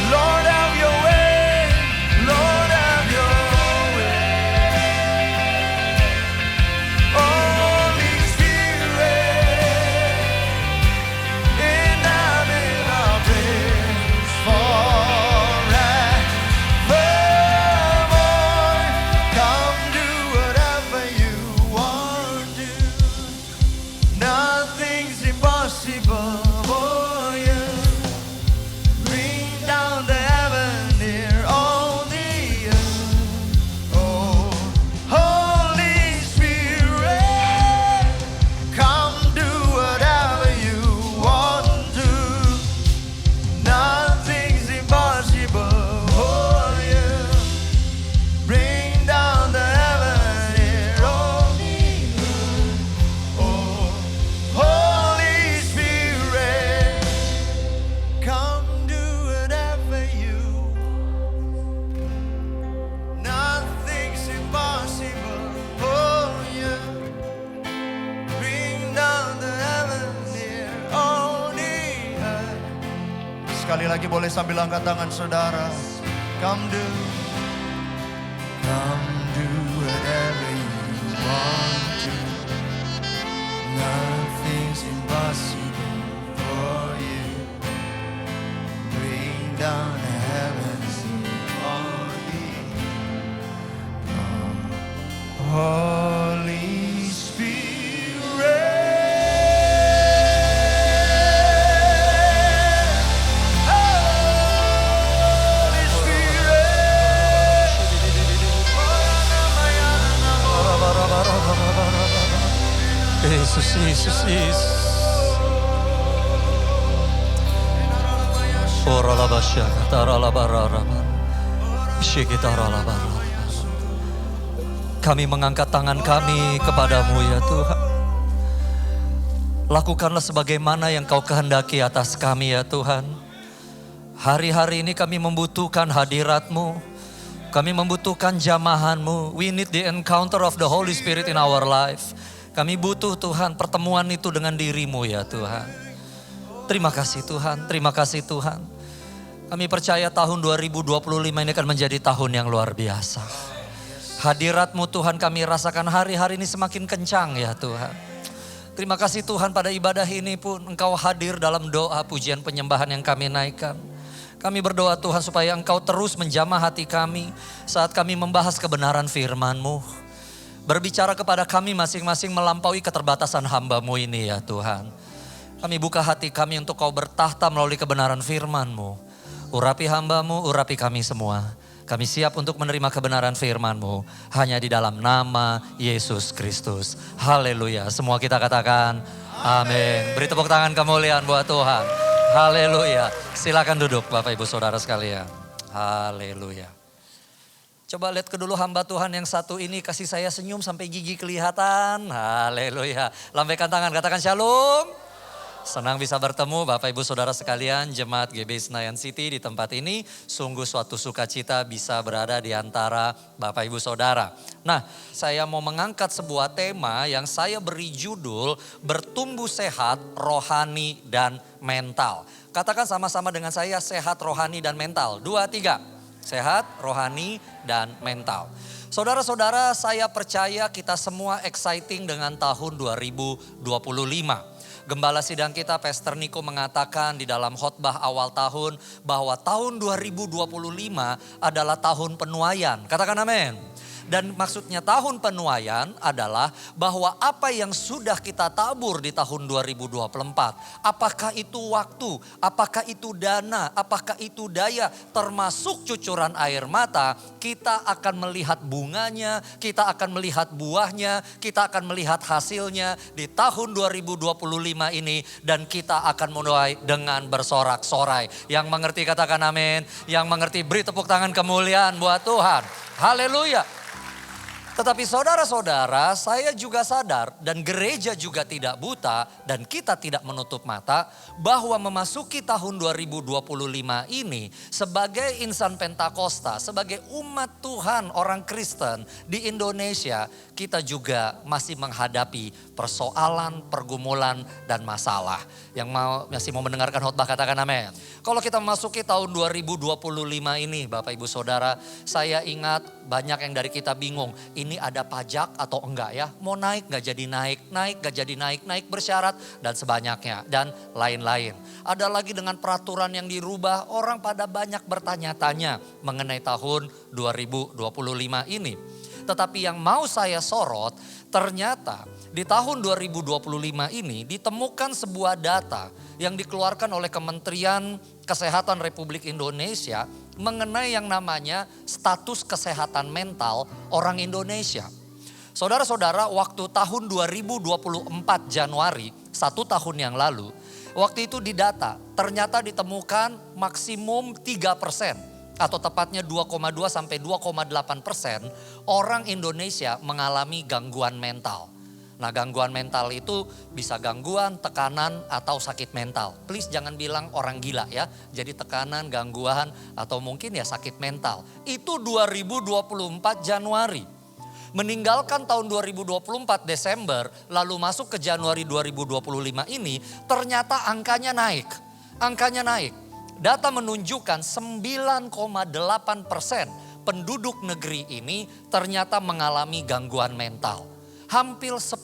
[SPEAKER 3] Lord, have your way. Lord, have your way. Holy Spirit, inhabit our praise forevermore. Come do whatever you want to. Nothing's impossible for you. Bring down the heaven here on the earth. Oh, Holy Spirit, come do whatever you want to. Nothing's impossible for you. Bring down the heaven here on the earth. Oh, Holy Spirit, come do whatever you. Nothing's impossible for you. Bring down the heaven here on the earth. Sekali lagi boleh sambil angkat tangan saudara. Come do whatever you want to. Nothing's impossible for
[SPEAKER 4] Kami mengangkat tangan kami kepadamu ya Tuhan. Lakukanlah sebagaimana yang Kau kehendaki atas kami ya Tuhan. Hari-hari ini kami membutuhkan hadirat-Mu. Kami membutuhkan jamahan-Mu. We need the encounter of the Holy Spirit in our life. Kami butuh Tuhan pertemuan itu dengan diri-Mu ya Tuhan. Terima kasih Tuhan, terima kasih Tuhan. Kami percaya tahun 2025 ini akan menjadi tahun yang luar biasa. Hadirat-Mu Tuhan kami rasakan hari-hari ini semakin kencang ya Tuhan. Terima kasih Tuhan pada ibadah ini pun Engkau hadir dalam doa pujian penyembahan yang kami naikkan. Kami berdoa Tuhan supaya Engkau terus menjamah hati kami saat kami membahas kebenaran firman-Mu. Berbicara kepada kami masing-masing melampaui keterbatasan hamba-Mu ini ya Tuhan. Kami buka hati kami untuk Kau bertahta melalui kebenaran firman-Mu. Urapi hamba-Mu, urapi kami semua. Kami siap untuk menerima kebenaran firman-Mu hanya di dalam nama Yesus Kristus. Haleluya. Semua kita katakan amin. Beri tepuk tangan kemuliaan buat Tuhan. Haleluya. Silakan duduk Bapak Ibu Saudara sekalian. Haleluya. Coba lihat ke dulu hamba Tuhan yang satu ini, kasih saya senyum sampai gigi kelihatan. Haleluya. Lambaikan tangan, katakan shalom. Senang bisa bertemu Bapak Ibu Saudara sekalian, Jemaat GB Senayan City di tempat ini. Sungguh suatu sukacita bisa berada di antara Bapak Ibu Saudara. Nah, saya mau mengangkat sebuah tema yang saya beri judul Bertumbuh Sehat, Rohani dan Mental. Katakan sama-sama dengan saya, sehat, rohani dan mental. 2, 3. Sehat, rohani dan mental. Saudara-saudara, saya percaya kita semua exciting dengan tahun 2025. Gembala sidang kita Pastor Niko mengatakan di dalam khotbah awal tahun bahwa tahun 2025 adalah tahun penuaian. Katakan amin. Dan maksudnya tahun penuaian adalah bahwa apa yang sudah kita tabur di tahun 2024. Apakah itu waktu, apakah itu dana, apakah itu daya, termasuk cucuran air mata. Kita akan melihat bunganya, kita akan melihat buahnya, kita akan melihat hasilnya di tahun 2025 ini. Dan kita akan menuai dengan bersorak-sorai. Yang mengerti katakan amin, yang mengerti beri tepuk tangan kemuliaan buat Tuhan. Haleluya. Tetapi saudara-saudara, saya juga sadar dan gereja juga tidak buta dan kita tidak menutup mata bahwa memasuki tahun 2025 ini sebagai insan Pentakosta, sebagai umat Tuhan orang Kristen di Indonesia, kita juga masih menghadapi persoalan, pergumulan dan masalah. Yang masih mau mendengarkan khotbah katakan amin. Kalau kita memasuki tahun 2025 ini Bapak Ibu Saudara, saya ingat banyak yang dari kita bingung. Ini ada pajak atau enggak ya? Mau naik gak jadi naik, naik gak jadi naik, naik bersyarat dan sebanyaknya. Dan lain-lain. Ada lagi dengan peraturan yang dirubah, orang pada banyak bertanya-tanya mengenai tahun 2025 ini. Tetapi yang mau saya sorot, ternyata di tahun 2025 ini ditemukan sebuah data yang dikeluarkan oleh Kementerian Kesehatan Republik Indonesia mengenai yang namanya status kesehatan mental orang Indonesia. Saudara-saudara, waktu tahun 2024 Januari, 1 tahun yang lalu, waktu itu didata ternyata ditemukan maksimum 3%. Atau tepatnya 2,2 sampai 2,8% orang Indonesia mengalami gangguan mental. Nah, gangguan mental itu bisa gangguan, tekanan, atau sakit mental. Please jangan bilang orang gila ya. Jadi tekanan, gangguan, atau mungkin ya sakit mental. Itu 2024 Januari. Meninggalkan tahun 2024 Desember, lalu masuk ke Januari 2025 ini, ternyata angkanya naik. Angkanya naik. Data menunjukkan 9,8% penduduk negeri ini ternyata mengalami gangguan mental. Hampir 10%,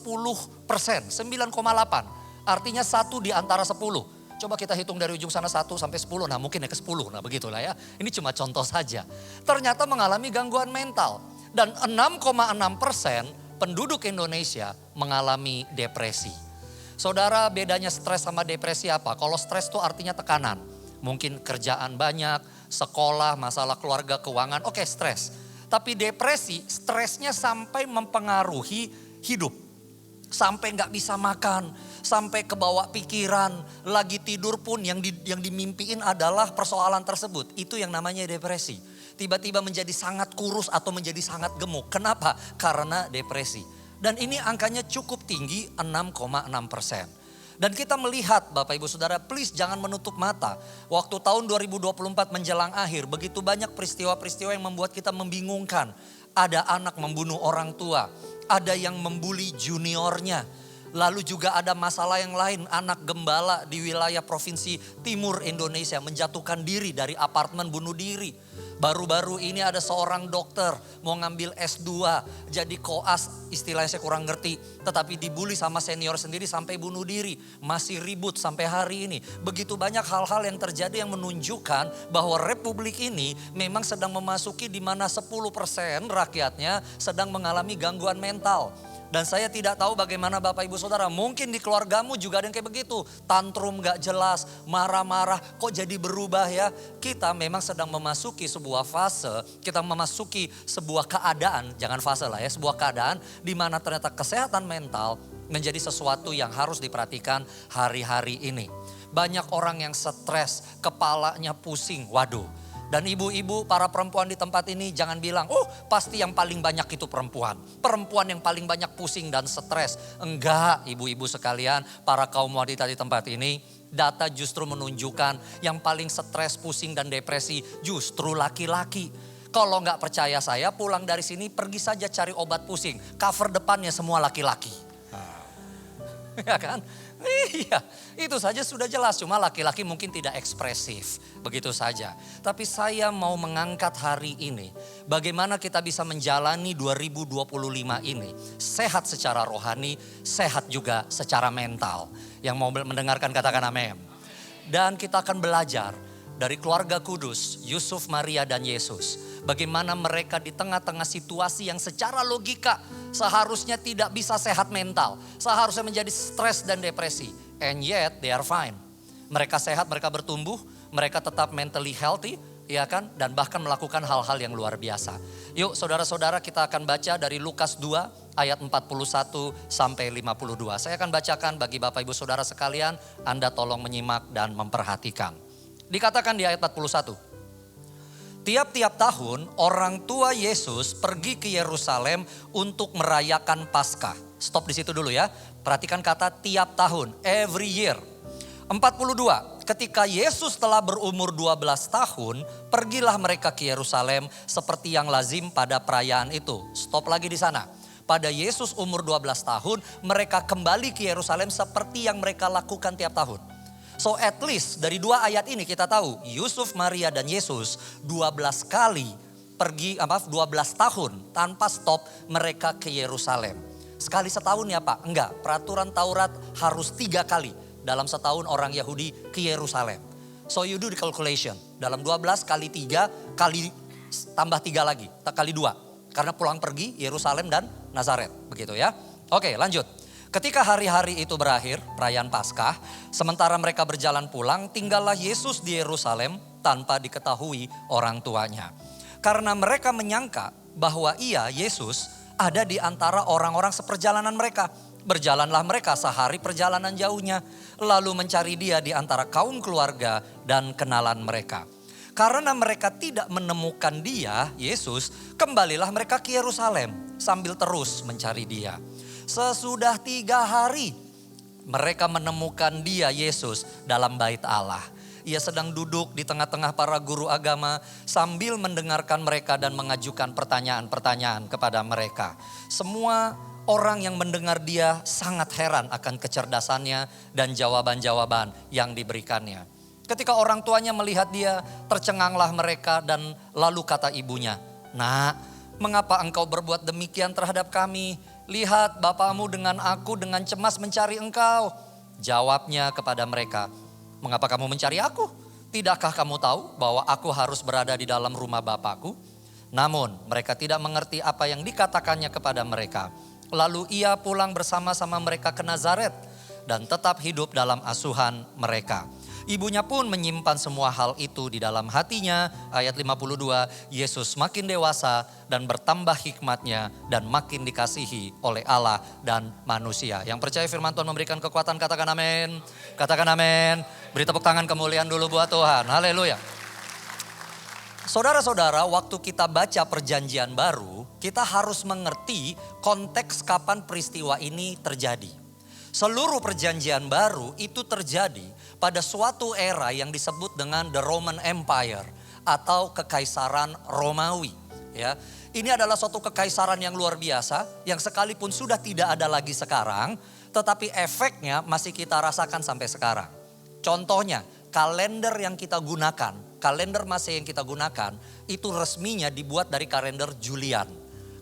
[SPEAKER 4] 9,8. Artinya 1 di antara 10. Coba kita hitung dari ujung sana 1 sampai 10, nah mungkin ya ke 10, nah begitulah ya. Ini cuma contoh saja. Ternyata mengalami gangguan mental. Dan 6,6% penduduk Indonesia mengalami depresi. Saudara, bedanya stres sama depresi apa? Kalau stres itu artinya tekanan. Mungkin kerjaan banyak, sekolah, masalah keluarga, keuangan, oke stres. Tapi depresi, stresnya sampai mempengaruhi hidup. Sampai gak bisa makan, sampai kebawa pikiran, lagi tidur pun yang dimimpiin adalah persoalan tersebut. Itu yang namanya depresi. Tiba-tiba menjadi sangat kurus atau menjadi sangat gemuk. Kenapa? Karena depresi. Dan ini angkanya cukup tinggi, 6,6%. Dan kita melihat Bapak Ibu Saudara, please jangan menutup mata. Waktu tahun 2024 menjelang akhir, begitu banyak peristiwa-peristiwa yang membuat kita membingungkan. Ada anak membunuh orang tua, ada yang membuli juniornya. Lalu juga ada masalah yang lain, anak gembala di wilayah provinsi timur Indonesia menjatuhkan diri dari apartemen bunuh diri. Baru-baru ini ada seorang dokter mau ngambil S2, jadi koas, istilahnya saya kurang ngerti. Tetapi dibully sama senior sendiri sampai bunuh diri. Masih ribut sampai hari ini. Begitu banyak hal-hal yang terjadi yang menunjukkan bahwa republik ini memang sedang memasuki di mana 10% rakyatnya sedang mengalami gangguan mental. Dan saya tidak tahu bagaimana Bapak Ibu Saudara, mungkin di keluargamu juga ada yang kayak begitu. Tantrum gak jelas, marah-marah, kok jadi berubah ya. Kita memang sedang memasuki sebuah fase, kita memasuki sebuah keadaan, jangan fase lah ya, sebuah keadaan di mana ternyata kesehatan mental menjadi sesuatu yang harus diperhatikan hari-hari ini. Banyak orang yang stres, kepalanya pusing, waduh. Dan ibu-ibu, para perempuan di tempat ini jangan bilang, oh pasti yang paling banyak itu perempuan. Perempuan yang paling banyak pusing dan stres. Enggak, ibu-ibu sekalian, para kaum wanita di tempat ini, data justru menunjukkan yang paling stres, pusing dan depresi justru laki-laki. Kalau nggak percaya saya, pulang dari sini pergi saja cari obat pusing. Cover depannya semua laki-laki. Ya kan? Iya, itu saja sudah jelas. Cuma laki-laki mungkin tidak ekspresif, begitu saja. Tapi saya mau mengangkat hari ini, bagaimana kita bisa menjalani 2025 ini. Sehat secara rohani, sehat juga secara mental. Yang mau mendengarkan katakan amin. Dan kita akan belajar dari keluarga kudus, Yusuf, Maria dan Yesus. Bagaimana mereka di tengah-tengah situasi yang secara logika seharusnya tidak bisa sehat mental. Seharusnya menjadi stres dan depresi. And yet they are fine. Mereka sehat, mereka bertumbuh, mereka tetap mentally healthy, ya kan? Dan bahkan melakukan hal-hal yang luar biasa. Yuk saudara-saudara, kita akan baca dari Lukas 2 ayat 41 sampai 52. Saya akan bacakan bagi Bapak Ibu Saudara sekalian, Anda tolong menyimak dan memperhatikan. Dikatakan di ayat 41. Tiap-tiap tahun orang tua Yesus pergi ke Yerusalem untuk merayakan Paskah. Stop di situ dulu ya. Perhatikan kata tiap tahun, every year. 42. Ketika Yesus telah berumur 12 tahun, pergilah mereka ke Yerusalem seperti yang lazim pada perayaan itu. Stop lagi di sana. Pada Yesus umur 12 tahun, mereka kembali ke Yerusalem seperti yang mereka lakukan tiap tahun. So at least dari 2 ayat ini kita tahu Yusuf, Maria dan Yesus 12 kali 12 tahun tanpa stop mereka ke Yerusalem. Sekali setahun ya Pak? Enggak, peraturan Taurat harus 3 kali dalam setahun orang Yahudi ke Yerusalem. So you do the calculation, dalam 12 kali 3 kali tambah 3 lagi, kali 2. Karena pulang pergi Yerusalem dan Nazaret, begitu ya. Oke lanjut. Ketika hari-hari itu berakhir, perayaan Paskah, sementara mereka berjalan pulang, tinggallah Yesus di Yerusalem tanpa diketahui orang tuanya. Karena mereka menyangka bahwa ia, Yesus, ada di antara orang-orang seperjalanan mereka. Berjalanlah mereka sehari perjalanan jauhnya, lalu mencari dia di antara kaum keluarga dan kenalan mereka. Karena mereka tidak menemukan dia, Yesus, kembalilah mereka ke Yerusalem sambil terus mencari dia. Sesudah 3 hari mereka menemukan dia, Yesus, dalam bait Allah. Ia sedang duduk di tengah-tengah para guru agama sambil mendengarkan mereka dan mengajukan pertanyaan-pertanyaan kepada mereka. Semua orang yang mendengar dia sangat heran akan kecerdasannya dan jawaban-jawaban yang diberikannya. Ketika orang tuanya melihat dia, tercenganglah mereka dan lalu kata ibunya, "Nak, mengapa engkau berbuat demikian terhadap kami? Lihat bapamu dengan aku dengan cemas mencari engkau." Jawabnya kepada mereka, "Mengapa kamu mencari aku? Tidakkah kamu tahu bahwa aku harus berada di dalam rumah Bapakku?" Namun mereka tidak mengerti apa yang dikatakannya kepada mereka. Lalu ia pulang bersama-sama mereka ke Nazaret dan tetap hidup dalam asuhan mereka. Ibunya pun menyimpan semua hal itu di dalam hatinya. Ayat 52, Yesus makin dewasa dan bertambah hikmatnya dan makin dikasihi oleh Allah dan manusia. Yang percaya firman Tuhan memberikan kekuatan, katakan amin. Katakan amin. Beri tepuk tangan kemuliaan dulu buat Tuhan. Haleluya. Saudara-saudara, waktu kita baca perjanjian baru, kita harus mengerti konteks kapan peristiwa ini terjadi. Seluruh perjanjian baru itu terjadi pada suatu era yang disebut dengan The Roman Empire atau kekaisaran Romawi. Ya, ini adalah suatu kekaisaran yang luar biasa yang sekalipun sudah tidak ada lagi sekarang, tetapi efeknya masih kita rasakan sampai sekarang. Contohnya, kalender yang kita gunakan, kalender Masehi yang kita gunakan itu resminya dibuat dari kalender Julian.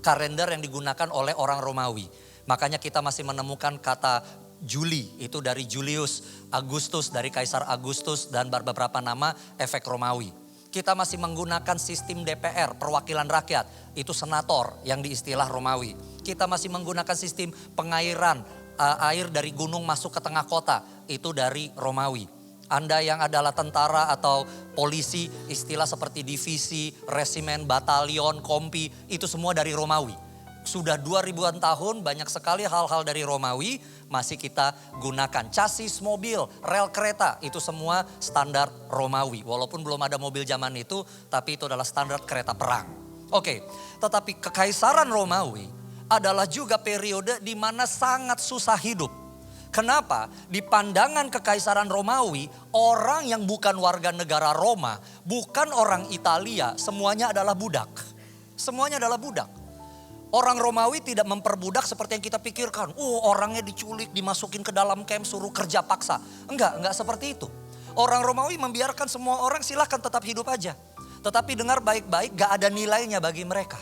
[SPEAKER 4] Kalender yang digunakan oleh orang Romawi. Makanya kita masih menemukan kata Juli itu dari Julius, Agustus dari Kaisar Agustus dan beberapa nama efek Romawi. Kita masih menggunakan sistem DPR, perwakilan rakyat, itu senator yang diistilah Romawi. Kita masih menggunakan sistem pengairan, air dari gunung masuk ke tengah kota, itu dari Romawi. Anda yang adalah tentara atau polisi, istilah seperti divisi, resimen, batalion, kompi, itu semua dari Romawi. Sudah 2000-an tahun banyak sekali hal-hal dari Romawi masih kita gunakan. Chassis mobil, rel kereta itu semua standar Romawi. Walaupun belum ada mobil zaman itu, tapi itu adalah standar kereta perang. Oke, tetapi kekaisaran Romawi adalah juga periode di mana sangat susah hidup. Kenapa? Di pandangan kekaisaran Romawi, orang yang bukan warga negara Roma, bukan orang Italia, semuanya adalah budak. Semuanya adalah budak. Orang Romawi tidak memperbudak seperti yang kita pikirkan. Orangnya diculik, dimasukin ke dalam camp, suruh kerja paksa. Enggak seperti itu. Orang Romawi membiarkan semua orang silahkan tetap hidup aja. Tetapi dengar baik-baik, gak ada nilainya bagi mereka.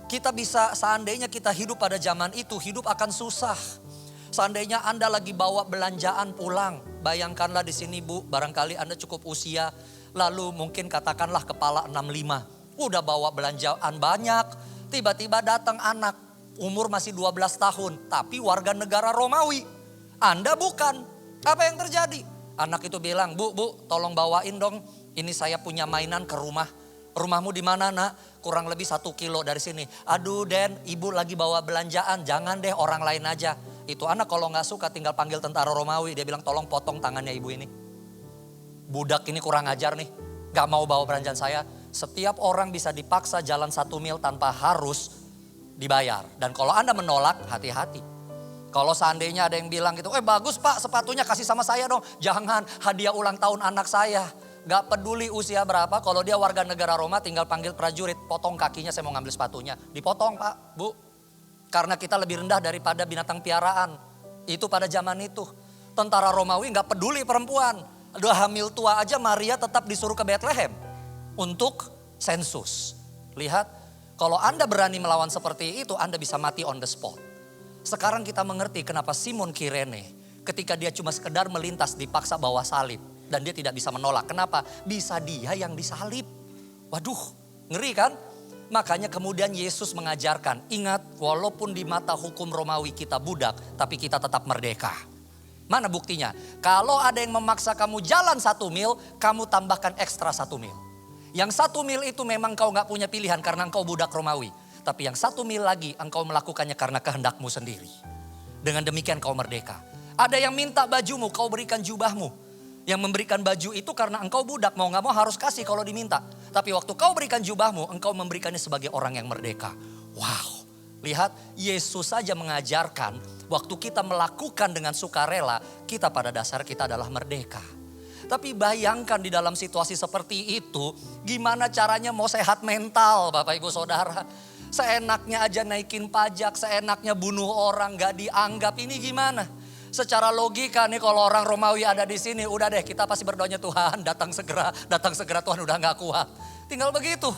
[SPEAKER 4] Kita bisa, seandainya kita hidup pada zaman itu, hidup akan susah. Seandainya Anda lagi bawa belanjaan pulang, bayangkanlah di sini Bu, barangkali Anda cukup usia, lalu mungkin katakanlah kepala 65. Udah bawa belanjaan banyak. Tiba-tiba datang anak, umur masih 12 tahun, tapi warga negara Romawi. Anda bukan. Apa yang terjadi? Anak itu bilang, Bu, tolong bawain dong. Ini saya punya mainan ke rumah. Rumahmu di mana nak? Kurang lebih 1 kilo dari sini. Aduh Den, ibu lagi bawa belanjaan. Jangan deh, orang lain aja. Itu anak kalau gak suka tinggal panggil tentara Romawi. Dia bilang tolong potong tangannya ibu ini. Budak ini kurang ajar nih. Gak mau bawa belanjaan saya. Setiap orang bisa dipaksa jalan 1 mil tanpa harus dibayar. Dan kalau Anda menolak, hati-hati. Kalau seandainya ada yang bilang gitu, bagus Pak sepatunya kasih sama saya dong. Jangan, hadiah ulang tahun anak saya. Gak peduli usia berapa, kalau dia warga negara Roma tinggal panggil prajurit. Potong kakinya, saya mau ngambil sepatunya. Dipotong Pak, Bu. Karena kita lebih rendah daripada binatang piaraan. Itu pada zaman itu. Tentara Romawi gak peduli perempuan. Udah hamil tua aja Maria tetap disuruh ke Bethlehem. Untuk sensus. Lihat, kalau Anda berani melawan seperti itu, Anda bisa mati on the spot. Sekarang kita mengerti kenapa Simon Kirene, ketika dia cuma sekedar melintas dipaksa bawa salib. Dan dia tidak bisa menolak. Kenapa? Bisa dia yang disalib. Waduh, ngeri kan? Makanya kemudian Yesus mengajarkan, ingat walaupun di mata hukum Romawi kita budak, tapi kita tetap merdeka. Mana buktinya? Kalau ada yang memaksa kamu jalan 1 mil, kamu tambahkan ekstra 1 mil. Yang 1 mil itu memang kau gak punya pilihan karena engkau budak Romawi. Tapi yang 1 mil lagi engkau melakukannya karena kehendakmu sendiri. Dengan demikian kau merdeka. Ada yang minta bajumu, kau berikan jubahmu. Yang memberikan baju itu karena engkau budak, mau gak mau harus kasih kalau diminta. Tapi waktu kau berikan jubahmu, engkau memberikannya sebagai orang yang merdeka. Wow, lihat Yesus saja mengajarkan waktu kita melakukan dengan sukarela, kita pada dasar kita adalah merdeka. Tapi bayangkan di dalam situasi seperti itu, gimana caranya mau sehat mental Bapak Ibu Saudara. Seenaknya aja naikin pajak, seenaknya bunuh orang gak dianggap, ini gimana? Secara logika nih kalau orang Romawi ada di sini, udah deh kita pasti berdoanya Tuhan datang segera Tuhan udah gak kuat. Tinggal begitu.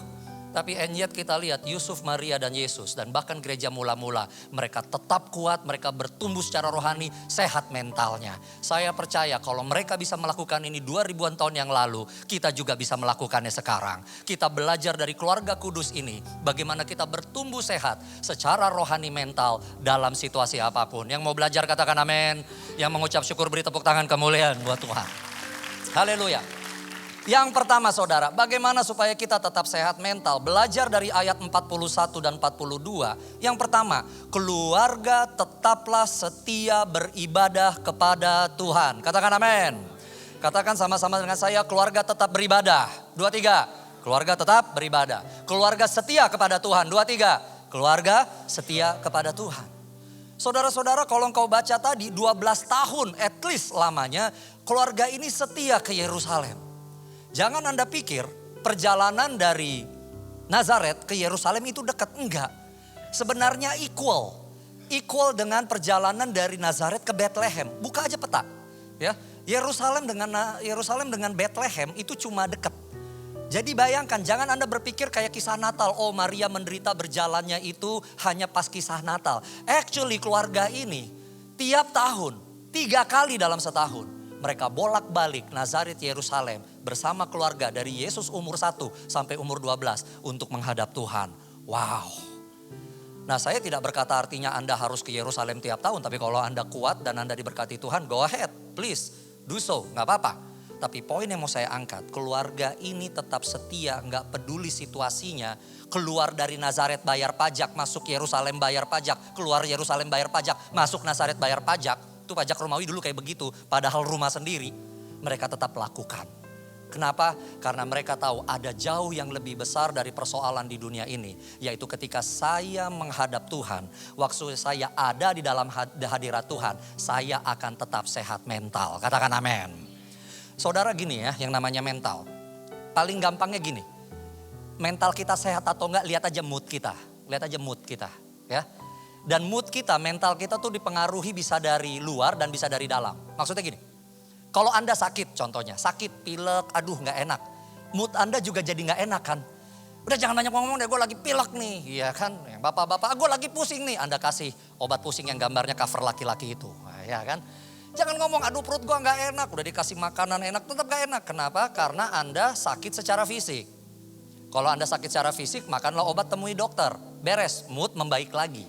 [SPEAKER 4] Tapi and yet kita lihat Yusuf, Maria dan Yesus dan bahkan gereja mula-mula mereka tetap kuat, mereka bertumbuh secara rohani, sehat mentalnya. Saya percaya kalau mereka bisa melakukan ini 2000-an tahun yang lalu, kita juga bisa melakukannya sekarang. Kita belajar dari keluarga kudus ini bagaimana kita bertumbuh sehat secara rohani mental dalam situasi apapun. Yang mau belajar katakan amin, yang mengucap syukur beri tepuk tangan kemuliaan buat Tuhan. Haleluya. Yang pertama saudara, bagaimana supaya kita tetap sehat mental? Belajar dari ayat 41 dan 42. Yang pertama, keluarga tetaplah setia beribadah kepada Tuhan. Katakan amin. Katakan sama-sama dengan saya, keluarga tetap beribadah. 2, 3. Keluarga tetap beribadah. Keluarga setia kepada Tuhan. 2, 3. Keluarga setia kepada Tuhan. Saudara-saudara, kalau engkau baca tadi 12 tahun at least lamanya keluarga ini setia ke Yerusalem. Jangan Anda pikir perjalanan dari Nazaret ke Yerusalem itu dekat. Enggak. Sebenarnya equal. Equal dengan perjalanan dari Nazaret ke Bethlehem. Buka aja peta. Ya, Yerusalem dengan Bethlehem itu cuma dekat. Jadi bayangkan, jangan Anda berpikir kayak kisah Natal. Oh, Maria menderita berjalannya itu hanya pas kisah Natal. Actually keluarga ini tiap tahun 3 kali dalam setahun mereka bolak-balik Nazaret Yerusalem bersama keluarga dari Yesus umur 1 sampai umur 12 untuk menghadap Tuhan. Wow. Nah, saya tidak berkata artinya Anda harus ke Yerusalem tiap tahun. Tapi kalau Anda kuat dan Anda diberkati Tuhan, go ahead. Please, do so. Gak apa-apa. Tapi poin yang mau saya angkat, keluarga ini tetap setia, gak peduli situasinya. Keluar dari Nazaret bayar pajak, masuk Yerusalem bayar pajak. Keluar Yerusalem bayar pajak, masuk Nazaret bayar pajak. Itu pajak Romawi dulu kayak begitu, padahal rumah sendiri. Mereka tetap lakukan. Kenapa? Karena mereka tahu ada jauh yang lebih besar dari persoalan di dunia ini. Yaitu ketika saya menghadap Tuhan, waktu saya ada di dalam hadirat Tuhan, saya akan tetap sehat mental. Katakan amin. Saudara, gini ya, yang namanya mental. Paling gampangnya gini. Mental kita sehat atau enggak, lihat aja mood kita. Lihat aja mood kita, ya. Dan mood kita, mental kita tuh dipengaruhi bisa dari luar dan bisa dari dalam. Maksudnya gini, kalau Anda sakit contohnya, sakit, pilek, aduh gak enak. Mood Anda juga jadi gak enak kan. Udah jangan banyak ngomong deh, gue lagi pilek nih. Iya kan, bapak-bapak, gue lagi pusing nih. Anda kasih obat pusing yang gambarnya cover laki-laki itu. Nah, ya kan. Jangan ngomong, aduh perut gue gak enak. Udah dikasih makanan enak, tetap gak enak. Kenapa? Karena Anda sakit secara fisik. Kalau Anda sakit secara fisik, makanlah obat, temui dokter. Beres, mood membaik lagi.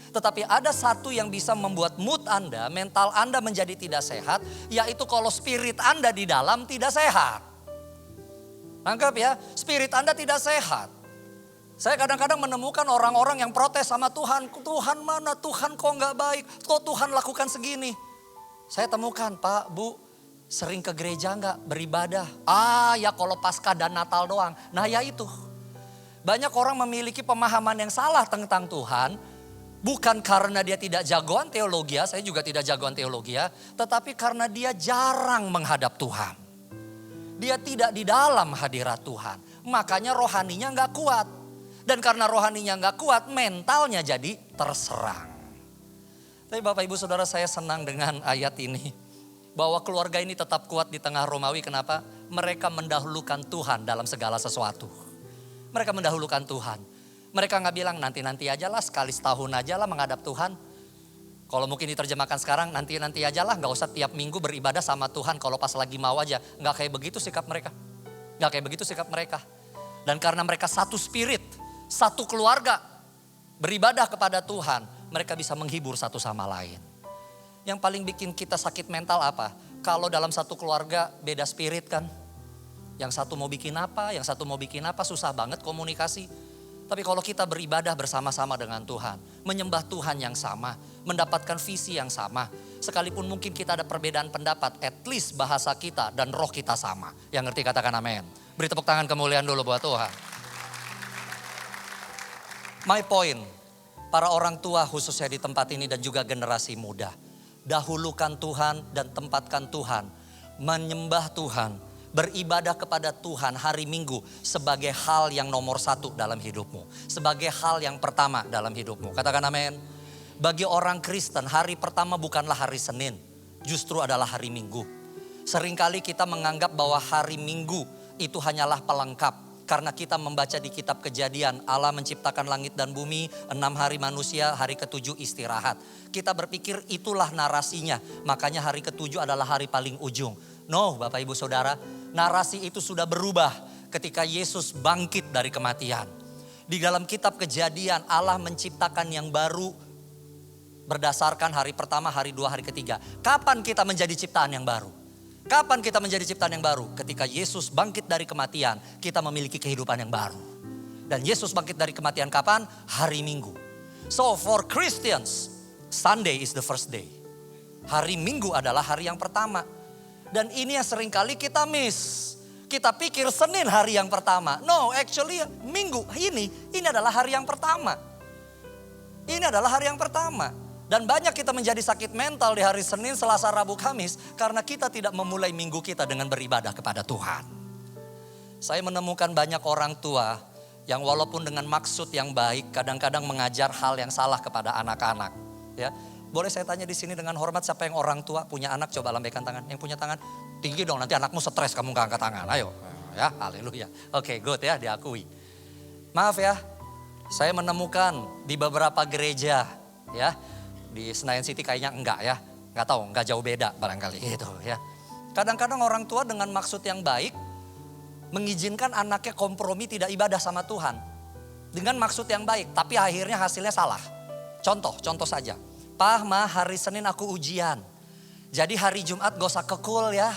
[SPEAKER 4] Tetapi ada satu yang bisa membuat mood Anda, mental Anda menjadi tidak sehat. Yaitu kalau spirit Anda di dalam tidak sehat. Tangkap ya, spirit Anda tidak sehat. Saya kadang-kadang menemukan orang-orang yang protes sama Tuhan. Tuhan mana, Tuhan kok gak baik, kok Tuhan lakukan segini. Saya temukan, Pak, Bu, sering ke gereja gak beribadah? Ah ya kalau Paskah dan Natal doang. Nah ya itu. Banyak orang memiliki pemahaman yang salah tentang Tuhan. Bukan karena dia tidak jagoan teologi, saya juga tidak jagoan teologi, tetapi karena dia jarang menghadap Tuhan. Dia tidak di dalam hadirat Tuhan. Makanya rohaninya gak kuat. Dan karena rohaninya gak kuat, mentalnya jadi terserang. Tapi Bapak Ibu Saudara, saya senang dengan ayat ini. Bahwa keluarga ini tetap kuat di tengah Romawi. Kenapa? Mereka mendahulukan Tuhan dalam segala sesuatu. Mereka mendahulukan Tuhan. Mereka gak bilang nanti-nanti aja lah, sekali setahun aja lah menghadap Tuhan. Kalau mungkin diterjemahkan sekarang, nanti-nanti aja lah, gak usah tiap minggu beribadah sama Tuhan kalau pas lagi mau aja. Gak kayak begitu sikap mereka. Gak kayak begitu sikap mereka. Dan karena mereka satu spirit, satu keluarga, beribadah kepada Tuhan, mereka bisa menghibur satu sama lain. Yang paling bikin kita sakit mental apa? Kalau dalam satu keluarga beda spirit kan. Yang satu mau bikin apa, yang satu mau bikin apa, susah banget komunikasi. Tapi kalau kita beribadah bersama-sama dengan Tuhan, menyembah Tuhan yang sama, mendapatkan visi yang sama, sekalipun mungkin kita ada perbedaan pendapat, at least bahasa kita dan roh kita sama. Yang ngerti katakan amin. Beri tepuk tangan kemuliaan dulu buat Tuhan. My point, para orang tua khususnya di tempat ini dan juga generasi muda, dahulukan Tuhan dan tempatkan Tuhan, menyembah Tuhan, beribadah kepada Tuhan hari Minggu sebagai hal yang nomor 1 dalam hidupmu. Sebagai hal yang pertama dalam hidupmu. Katakan amin. Bagi orang Kristen, hari pertama bukanlah hari Senin. Justru adalah hari Minggu. Seringkali kita menganggap bahwa hari Minggu itu hanyalah pelengkap. Karena kita membaca di kitab Kejadian, Allah menciptakan langit dan bumi, 6 hari manusia, hari ke-7 istirahat. Kita berpikir itulah narasinya. Makanya hari ke-7 adalah hari paling ujung. No, Bapak Ibu Saudara, narasi itu sudah berubah ketika Yesus bangkit dari kematian. Di dalam kitab Kejadian, Allah menciptakan yang baru berdasarkan hari pertama, hari 2, hari ketiga. Kapan kita menjadi ciptaan yang baru? Kapan kita menjadi ciptaan yang baru? Ketika Yesus bangkit dari kematian, kita memiliki kehidupan yang baru. Dan Yesus bangkit dari kematian kapan? Hari Minggu. So for Christians, Sunday is the first day. Hari Minggu adalah hari yang pertama. Dan ini yang seringkali kita miss. Kita pikir Senin hari yang pertama. No, actually Minggu ini adalah hari yang pertama. Ini adalah hari yang pertama. Dan banyak kita menjadi sakit mental di hari Senin, Selasa, Rabu, Kamis. Karena kita tidak memulai minggu kita dengan beribadah kepada Tuhan. Saya menemukan banyak orang tua yang walaupun dengan maksud yang baik, kadang-kadang mengajar hal yang salah kepada anak-anak. Ya, boleh saya tanya di sini dengan hormat, siapa yang orang tua punya anak? Coba lambaikan tangan. Yang punya tangan tinggi dong, nanti anakmu stres kamu gak angkat tangan. Ayo, ya, haleluya. Oke, good ya, diakui. Maaf ya, saya menemukan di beberapa gereja, ya, di Senayan City kayaknya enggak ya, nggak tahu, nggak jauh beda barangkali gitu ya. Kadang-kadang orang tua dengan maksud yang baik mengizinkan anaknya kompromi tidak ibadah sama Tuhan dengan maksud yang baik, tapi akhirnya hasilnya salah. Contoh saja, Pak, Ma, hari Senin aku ujian, jadi hari Jumat gak usah kekul ya,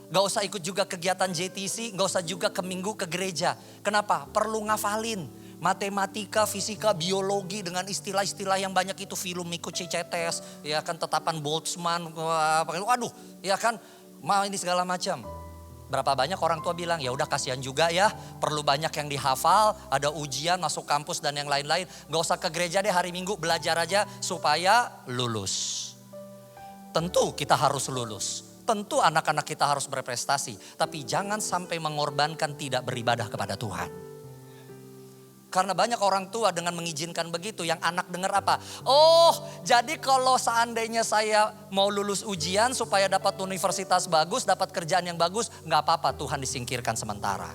[SPEAKER 4] gak usah ikut juga kegiatan JTC, gak usah juga ke minggu ke gereja. Kenapa? Perlu ngafalin matematika, fisika, biologi dengan istilah-istilah yang banyak itu, film Mikucecetes, ya kan, tetapan Boltzmann, waduh, ya kan, ini segala macam. Berapa banyak orang tua bilang, ya udah kasihan juga ya, perlu banyak yang dihafal, ada ujian, masuk kampus dan yang lain-lain. Gak usah ke gereja deh hari Minggu, belajar aja supaya lulus. Tentu kita harus lulus, tentu anak-anak kita harus berprestasi, tapi jangan sampai mengorbankan tidak beribadah kepada Tuhan. Karena banyak orang tua dengan mengizinkan begitu, yang anak dengar apa? Oh, jadi kalau seandainya saya mau lulus ujian supaya dapat universitas bagus, dapat kerjaan yang bagus, gak apa-apa, Tuhan disingkirkan sementara.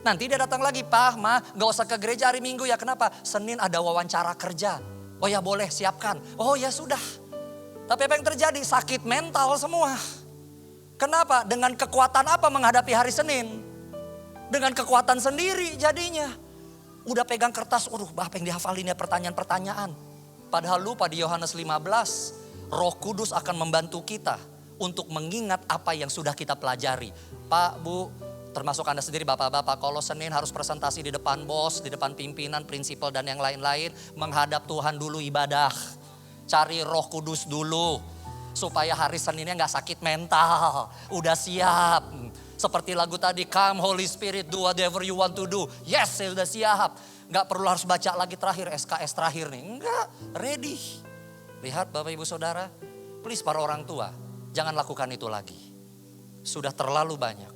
[SPEAKER 4] Nanti dia datang lagi, Pak, Ma, gak usah ke gereja hari Minggu ya, kenapa? Senin ada wawancara kerja. Oh ya boleh, siapkan. Oh ya sudah. Tapi apa yang terjadi? Sakit mental semua. Kenapa? Dengan kekuatan apa menghadapi hari Senin? Dengan kekuatan sendiri jadinya. Udah pegang kertas, apa yang dihafalin ya, pertanyaan-pertanyaan. Padahal lupa di Yohanes 15, Roh Kudus akan membantu kita untuk mengingat apa yang sudah kita pelajari. Pak, Bu, termasuk Anda sendiri Bapak-Bapak, kalau Senin harus presentasi di depan bos, di depan pimpinan, prinsipal dan yang lain-lain. Menghadap Tuhan dulu ibadah. Cari Roh Kudus dulu. Supaya hari Seninnya gak sakit mental. Udah siap. Seperti lagu tadi, come Holy Spirit, do whatever you want to do. Yes, saya udah siap. Gak perlu harus baca lagi terakhir, SKS terakhir nih. Enggak, ready. Lihat Bapak Ibu Saudara, please para orang tua, jangan lakukan itu lagi. Sudah terlalu banyak.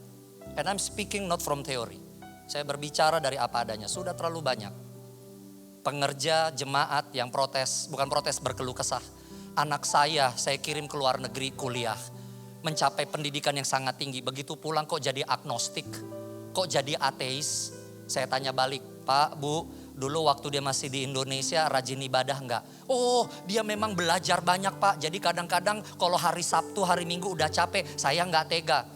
[SPEAKER 4] And I'm speaking not from theory. Saya berbicara dari apa adanya, sudah terlalu banyak. Pengerja, jemaat yang protes, bukan protes, berkeluh kesah. Anak saya kirim ke luar negeri kuliah. Mencapai pendidikan yang sangat tinggi. Begitu pulang kok jadi agnostik, kok jadi ateis. Saya tanya balik, Pak, Bu, dulu waktu dia masih di Indonesia rajin ibadah enggak? Oh, dia memang belajar banyak Pak. Jadi kadang-kadang kalau hari Sabtu, hari Minggu udah capek, saya enggak tega.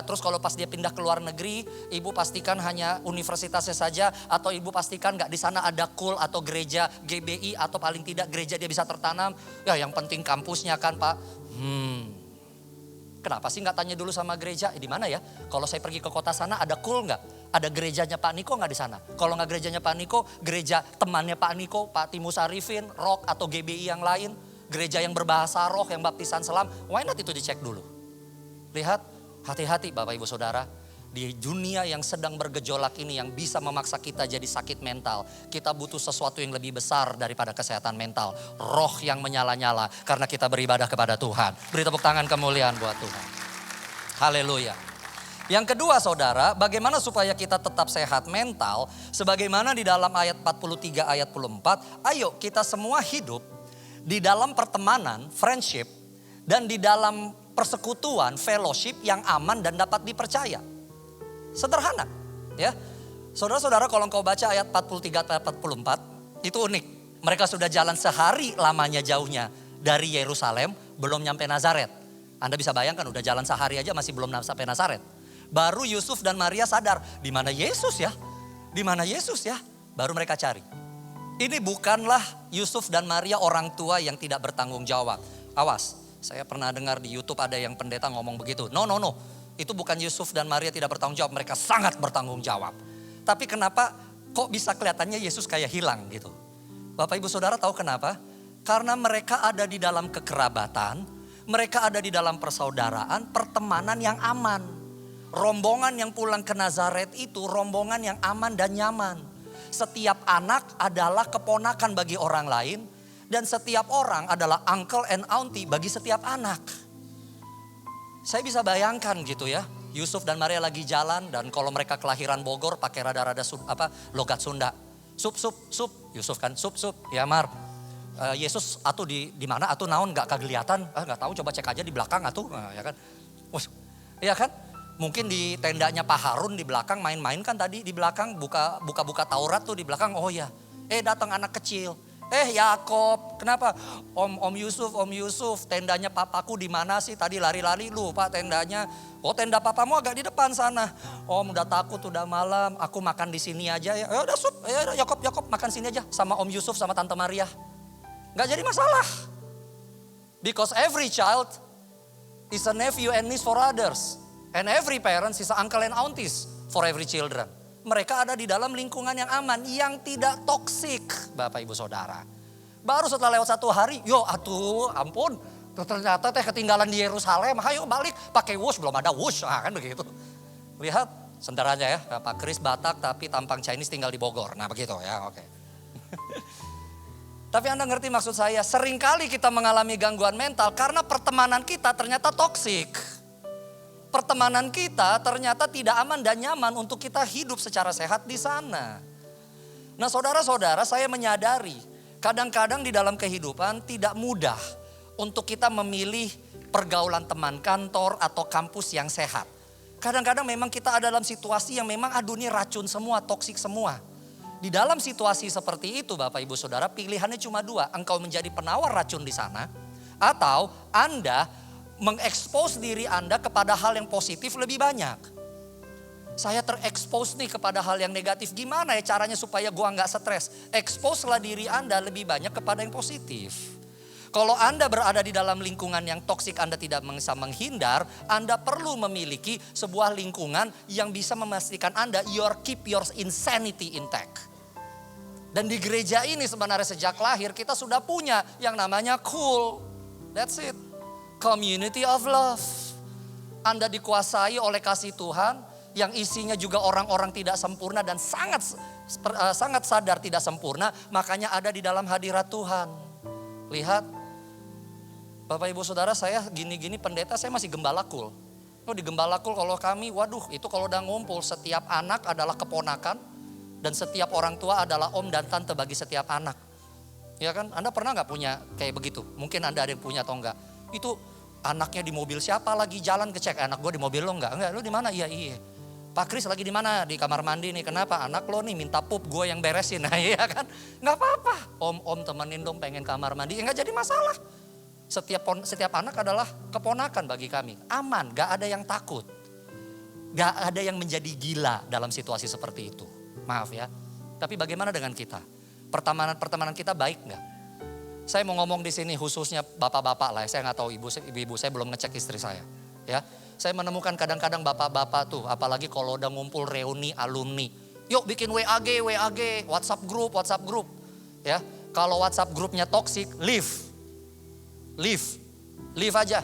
[SPEAKER 4] Terus kalau pas dia pindah ke luar negeri, ibu pastikan hanya universitasnya saja, atau ibu pastikan nggak di sana ada KUL atau gereja GBI, atau paling tidak gereja dia bisa tertanam. Ya yang penting kampusnya kan Pak. Kenapa sih nggak tanya dulu sama gereja? Di mana ya? Kalau saya pergi ke kota sana ada KUL nggak? Ada gerejanya Pak Niko nggak di sana? Kalau nggak gerejanya Pak Niko, gereja temannya Pak Niko, Pak Timus Arifin, Rock atau GBI yang lain, gereja yang berbahasa roh, yang baptisan selam, why not itu dicek dulu? Lihat. Hati-hati Bapak Ibu Saudara, di dunia yang sedang bergejolak ini yang bisa memaksa kita jadi sakit mental. Kita butuh sesuatu yang lebih besar daripada kesehatan mental. Roh yang menyala-nyala karena kita beribadah kepada Tuhan. Beri tepuk tangan kemuliaan buat Tuhan. Haleluya. Yang kedua saudara, bagaimana supaya kita tetap sehat mental? Sebagaimana di dalam ayat 43 ayat 44, ayo kita semua hidup di dalam pertemanan, friendship, dan di dalam persekutuan, fellowship yang aman dan dapat dipercaya. Sederhana, ya. Saudara-saudara, kalau engkau baca ayat 43 atau 44, itu unik. Mereka sudah jalan sehari lamanya jauhnya dari Yerusalem, belum nyampe Nazaret. Anda bisa bayangkan udah jalan sehari aja masih belum sampai Nazaret. Baru Yusuf dan Maria sadar, di mana Yesus ya? Di mana Yesus ya? Baru mereka cari. Ini bukanlah Yusuf dan Maria orang tua yang tidak bertanggung jawab. Awas. Saya pernah dengar di YouTube ada yang pendeta ngomong begitu. No. Itu bukan Yusuf dan Maria tidak bertanggung jawab. Mereka sangat bertanggung jawab. Tapi kenapa kok bisa kelihatannya Yesus kayak hilang gitu? Bapak Ibu Saudara tahu kenapa? Karena mereka ada di dalam kekerabatan. Mereka ada di dalam persaudaraan, pertemanan yang aman. Rombongan yang pulang ke Nazaret itu rombongan yang aman dan nyaman. Setiap anak adalah keponakan bagi orang lain. Dan setiap orang adalah uncle and auntie bagi setiap anak. Saya bisa bayangkan gitu ya. Yusuf dan Maria lagi jalan dan kalau mereka kelahiran Bogor pakai rada-rada logat Sunda. Sup. Yusuf kan sup. Ya Mar. Yesus atuh di mana atuh naon nggak kageliatan? Nggak tahu, coba cek aja di belakang atuh. Ya kan. Ya kan? Mungkin di tendanya Pak Harun di belakang main-main kan tadi di belakang buka Taurat tuh di belakang. Oh ya. Datang anak kecil. Yakob, kenapa? Om Yusuf, tendanya papaku di mana sih? Tadi lari-lari lupa tendanya. Oh, tenda papamu agak di depan sana. Om udah takut, udah malam. Aku makan di sini aja ya. Ya udah sup, Yakob makan sini aja sama Om Yusuf sama Tante Maria. Gak jadi masalah. Because every child is a nephew and niece for others, and every parent is an uncle and aunties for every children. Mereka ada di dalam lingkungan yang aman, yang tidak toksik, Bapak Ibu Saudara. Baru setelah lewat 1 hari, ampun, ternyata ketinggalan di Yerusalem. Ayo balik, pakai wush, belum ada wush, kan begitu. Lihat, senderanya ya, Pak Kris Batak tapi tampang Chinese tinggal di Bogor. Nah begitu ya, oke. Tapi Anda ngerti maksud saya, seringkali kita mengalami gangguan mental karena pertemanan kita ternyata toksik. Pertemanan kita ternyata tidak aman dan nyaman untuk kita hidup secara sehat di sana. Nah saudara-saudara, saya menyadari kadang-kadang di dalam kehidupan tidak mudah untuk kita memilih pergaulan teman kantor atau kampus yang sehat. Kadang-kadang memang kita ada dalam situasi yang memang ini racun semua, toksik semua. Di dalam situasi seperti itu Bapak Ibu Saudara, pilihannya cuma 2. Engkau menjadi penawar racun di sana, atau Anda mengekspos diri Anda kepada hal yang positif lebih banyak. Saya terekspos nih kepada hal yang negatif. Gimana ya caranya supaya gua nggak stres? Eksposlah diri Anda lebih banyak kepada yang positif. Kalau Anda berada di dalam lingkungan yang toksik, Anda tidak bisa menghindar. Anda perlu memiliki sebuah lingkungan yang bisa memastikan Anda keep your insanity intact. Dan di gereja ini sebenarnya sejak lahir kita sudah punya yang namanya cool. That's it. Community of love. Anda dikuasai oleh kasih Tuhan yang isinya juga orang-orang tidak sempurna dan sangat sadar tidak sempurna, makanya ada di dalam hadirat Tuhan. Lihat, Bapak Ibu Saudara, saya gini-gini pendeta, saya masih gembala kul. Di gembala kul kalau kami, itu kalau udah ngumpul setiap anak adalah keponakan dan setiap orang tua adalah om dan tante bagi setiap anak. Ya kan? Anda pernah nggak punya kayak begitu? Mungkin Anda ada yang punya atau enggak. Itu anaknya di mobil siapa lagi jalan kecek, anak gue di mobil lo enggak, lo di mana? Iya. Pak Kris lagi di mana? Di kamar mandi nih. Kenapa? Anak lo nih minta pup, gue yang beresin. Nah iya kan? Nggak apa-apa. Om temenin dong, pengen kamar mandi. Nggak jadi masalah. Setiap anak adalah keponakan bagi kami. Aman, nggak ada yang takut. Nggak ada yang menjadi gila dalam situasi seperti itu. Maaf ya. Tapi bagaimana dengan kita? Pertemanan kita baik nggak? Saya mau ngomong di sini khususnya bapak-bapak lah. Saya nggak tahu ibu-ibu saya belum ngecek istri saya. Ya, saya menemukan kadang-kadang bapak-bapak tuh, apalagi kalau udah ngumpul reuni alumni. Yuk bikin WAG, WhatsApp group. Ya, kalau WhatsApp grupnya toksik, leave aja.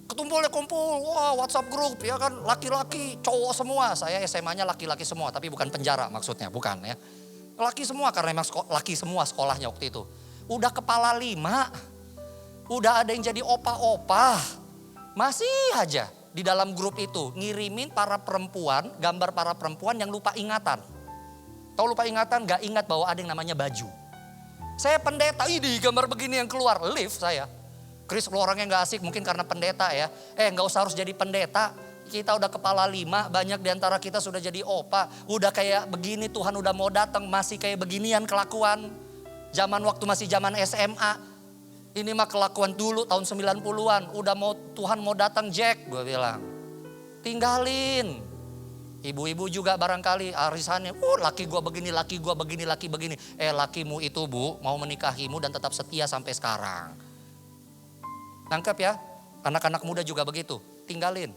[SPEAKER 4] Kumpul, wah WhatsApp group ya kan, laki-laki, cowok semua. Saya SMA-nya laki-laki semua, tapi bukan penjara maksudnya, bukan ya. Laki semua karena memang laki semua sekolahnya waktu itu. Udah kepala 5, udah ada yang jadi opa-opa. Masih aja di dalam grup itu ngirimin gambar para perempuan yang lupa ingatan. Tahu lupa ingatan? Gak ingat bahwa ada yang namanya baju. Saya pendeta, ini gambar begini yang keluar, leave saya. Kris lu orangnya gak asik mungkin karena pendeta ya. Gak usah harus jadi pendeta. Kita udah kepala 5, banyak diantara kita sudah jadi opa. Udah kayak begini Tuhan udah mau datang, masih kayak beginian kelakuan. Waktu masih zaman SMA. Ini mah kelakuan dulu tahun 90-an. Tuhan mau datang Jack, gue bilang. Tinggalin. Ibu-ibu juga barangkali arisannya. Laki gue begini. Lakimu itu bu mau menikahimu dan tetap setia sampai sekarang. Nangkep ya? Anak-anak muda juga begitu. Tinggalin.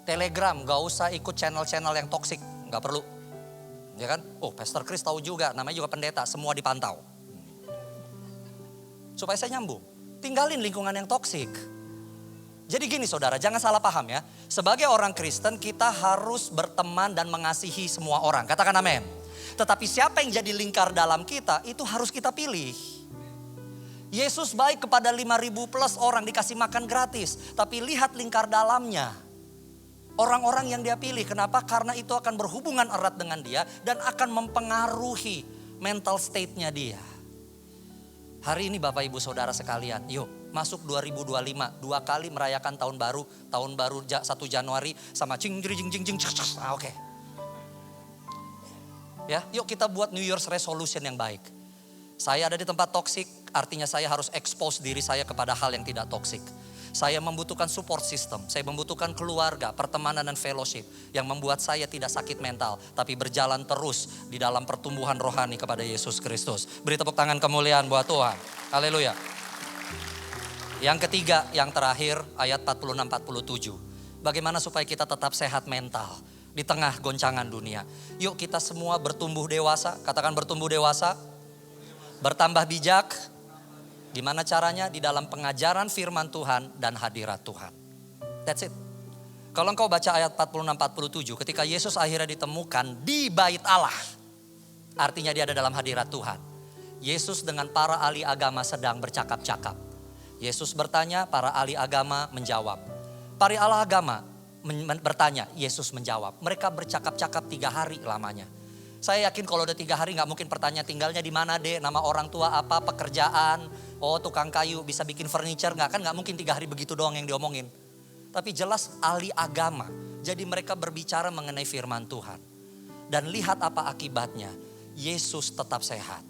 [SPEAKER 4] Telegram, gak usah ikut channel-channel yang toksik. Gak perlu. Ya kan? Oh, Pastor Chris tahu juga, namanya juga pendeta, semua dipantau. Supaya saya nyambung. Tinggalin lingkungan yang toksik. Jadi gini saudara, jangan salah paham ya. Sebagai orang Kristen kita harus berteman dan mengasihi semua orang. Katakan amin. Tetapi siapa yang jadi lingkar dalam kita, itu harus kita pilih. Yesus baik kepada 5.000 plus orang dikasih makan gratis. Tapi lihat lingkar dalamnya. Orang-orang yang dia pilih. Kenapa? Karena itu akan berhubungan erat dengan dia. Dan akan mempengaruhi mental state-nya dia. Hari ini Bapak Ibu Saudara sekalian, yuk masuk 2025. 2 kali merayakan tahun baru 1 Januari sama cing jing jing jing. Oke. Ya, yuk kita buat New Year's resolution yang baik. Saya ada di tempat toksik, artinya saya harus expose diri saya kepada hal yang tidak toksik. Saya membutuhkan support system, saya membutuhkan keluarga, pertemanan dan fellowship yang membuat saya tidak sakit mental, tapi berjalan terus di dalam pertumbuhan rohani kepada Yesus Kristus. Beri tepuk tangan kemuliaan buat Tuhan. Haleluya. Yang ketiga, yang terakhir, ayat 46-47. Bagaimana supaya kita tetap sehat mental di tengah goncangan dunia. Yuk kita semua bertumbuh dewasa, katakan bertumbuh dewasa, bertambah bijak. Gimana caranya? Di dalam pengajaran firman Tuhan dan hadirat Tuhan. That's it. Kalau engkau baca ayat 46-47, ketika Yesus akhirnya ditemukan di bait Allah. Artinya dia ada dalam hadirat Tuhan. Yesus dengan para ahli agama sedang bercakap-cakap. Yesus bertanya, para ahli agama menjawab. Para ahli agama bertanya, Yesus menjawab. Mereka bercakap-cakap 3 hari lamanya. Saya yakin kalau udah 3 hari gak mungkin pertanyaan tinggalnya di mana deh, nama orang tua apa, pekerjaan, oh tukang kayu bisa bikin furniture gak, kan gak mungkin 3 hari begitu doang yang diomongin. Tapi jelas ahli agama, jadi mereka berbicara mengenai firman Tuhan. Dan lihat apa akibatnya, Yesus tetap sehat.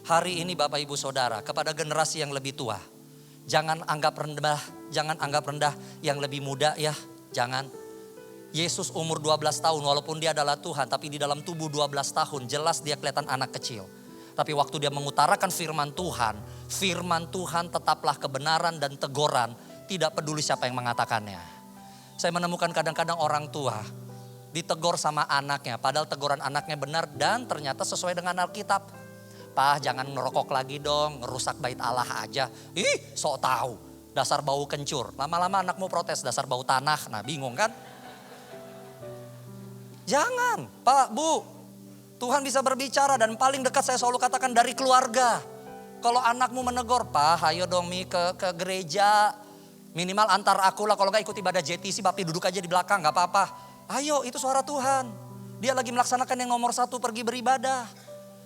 [SPEAKER 4] Hari ini Bapak Ibu Saudara, kepada generasi yang lebih tua, jangan anggap rendah yang lebih muda ya, jangan. Yesus umur 12 tahun walaupun dia adalah Tuhan, tapi di dalam tubuh 12 tahun jelas dia kelihatan anak kecil. Tapi waktu dia mengutarakan firman Tuhan tetaplah kebenaran dan teguran, tidak peduli siapa yang mengatakannya. Saya menemukan kadang-kadang orang tua ditegur sama anaknya, padahal teguran anaknya benar dan ternyata sesuai dengan Alkitab. Pak, jangan ngerokok lagi dong, ngerusak bait Allah aja. Ih, sok tahu, dasar bau kencur. Lama-lama anakmu protes, dasar bau tanah. Nah, bingung kan? Jangan, Pak, Bu. Tuhan bisa berbicara dan paling dekat saya selalu katakan dari keluarga. Kalau anakmu menegur, Pak, ayo dong Mi ke gereja. Minimal antar aku lah, kalau gak ikut ibadah JTC, Bapak duduk aja di belakang, gak apa-apa. Ayo, itu suara Tuhan. Dia lagi melaksanakan yang nomor 1, pergi beribadah.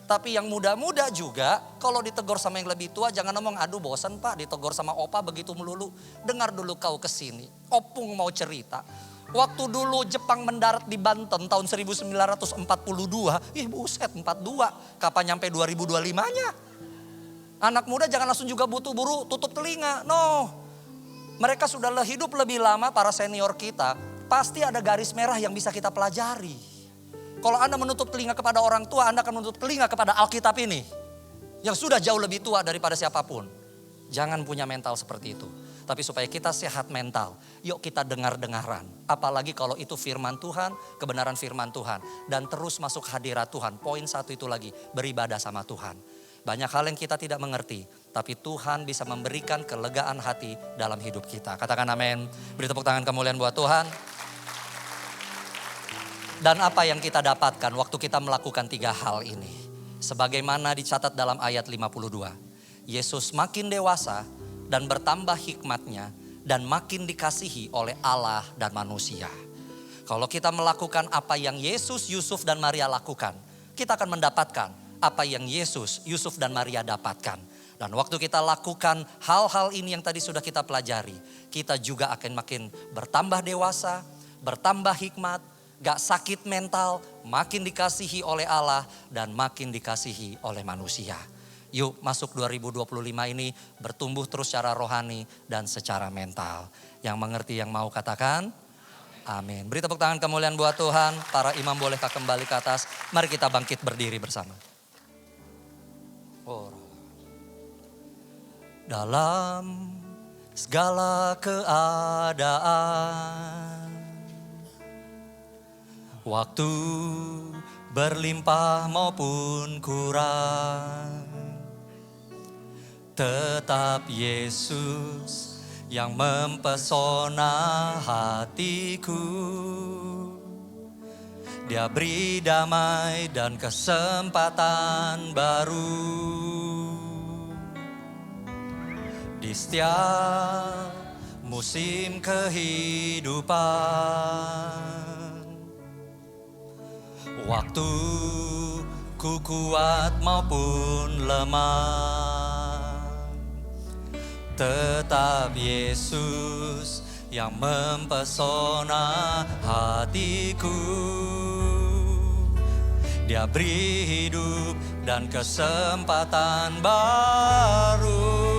[SPEAKER 4] Tapi yang muda-muda juga, kalau ditegur sama yang lebih tua, jangan ngomong, aduh bosan Pak, ditegur sama opa begitu melulu. Dengar dulu kau kesini, opung mau cerita. Waktu dulu Jepang mendarat di Banten tahun 1942, ih buset 42, kapan nyampe 2025-nya? Anak muda jangan langsung juga buru tutup telinga, no. Mereka sudah hidup lebih lama, para senior kita, pasti ada garis merah yang bisa kita pelajari. Kalau Anda menutup telinga kepada orang tua, Anda akan menutup telinga kepada Alkitab ini. Yang sudah jauh lebih tua daripada siapapun. Jangan punya mental seperti itu. Tapi supaya kita sehat mental, yuk kita dengar-dengaran. Apalagi kalau itu firman Tuhan, kebenaran firman Tuhan. Dan terus masuk hadirat Tuhan. Poin 1 itu lagi, beribadah sama Tuhan. Banyak hal yang kita tidak mengerti, tapi Tuhan bisa memberikan kelegaan hati dalam hidup kita. Katakan amin. Beri tepuk tangan kemuliaan buat Tuhan. Dan apa yang kita dapatkan waktu kita melakukan 3 hal ini. Sebagaimana dicatat dalam ayat 52. Yesus makin dewasa dan bertambah hikmatnya dan makin dikasihi oleh Allah dan manusia. Kalau kita melakukan apa yang Yesus, Yusuf dan Maria lakukan, kita akan mendapatkan apa yang Yesus, Yusuf dan Maria dapatkan. Dan waktu kita lakukan hal-hal ini yang tadi sudah kita pelajari, kita juga akan makin bertambah dewasa, bertambah hikmat, gak sakit mental, makin dikasihi oleh Allah dan makin dikasihi oleh manusia. Yuk masuk 2025 ini bertumbuh terus secara rohani dan secara mental. Yang mengerti yang mau katakan amin. Beri tepuk tangan kemuliaan buat Tuhan. Para imam bolehkah kembali ke atas. Mari kita bangkit berdiri bersama. Dalam segala keadaan. Waktu berlimpah maupun kurang, tetap Yesus yang mempesona hatiku. Dia beri damai dan kesempatan baru. Di setiap musim kehidupan, waktu ku kuat maupun lemah, tetap Yesus yang mempesona hatiku. Dia beri hidup dan kesempatan baru.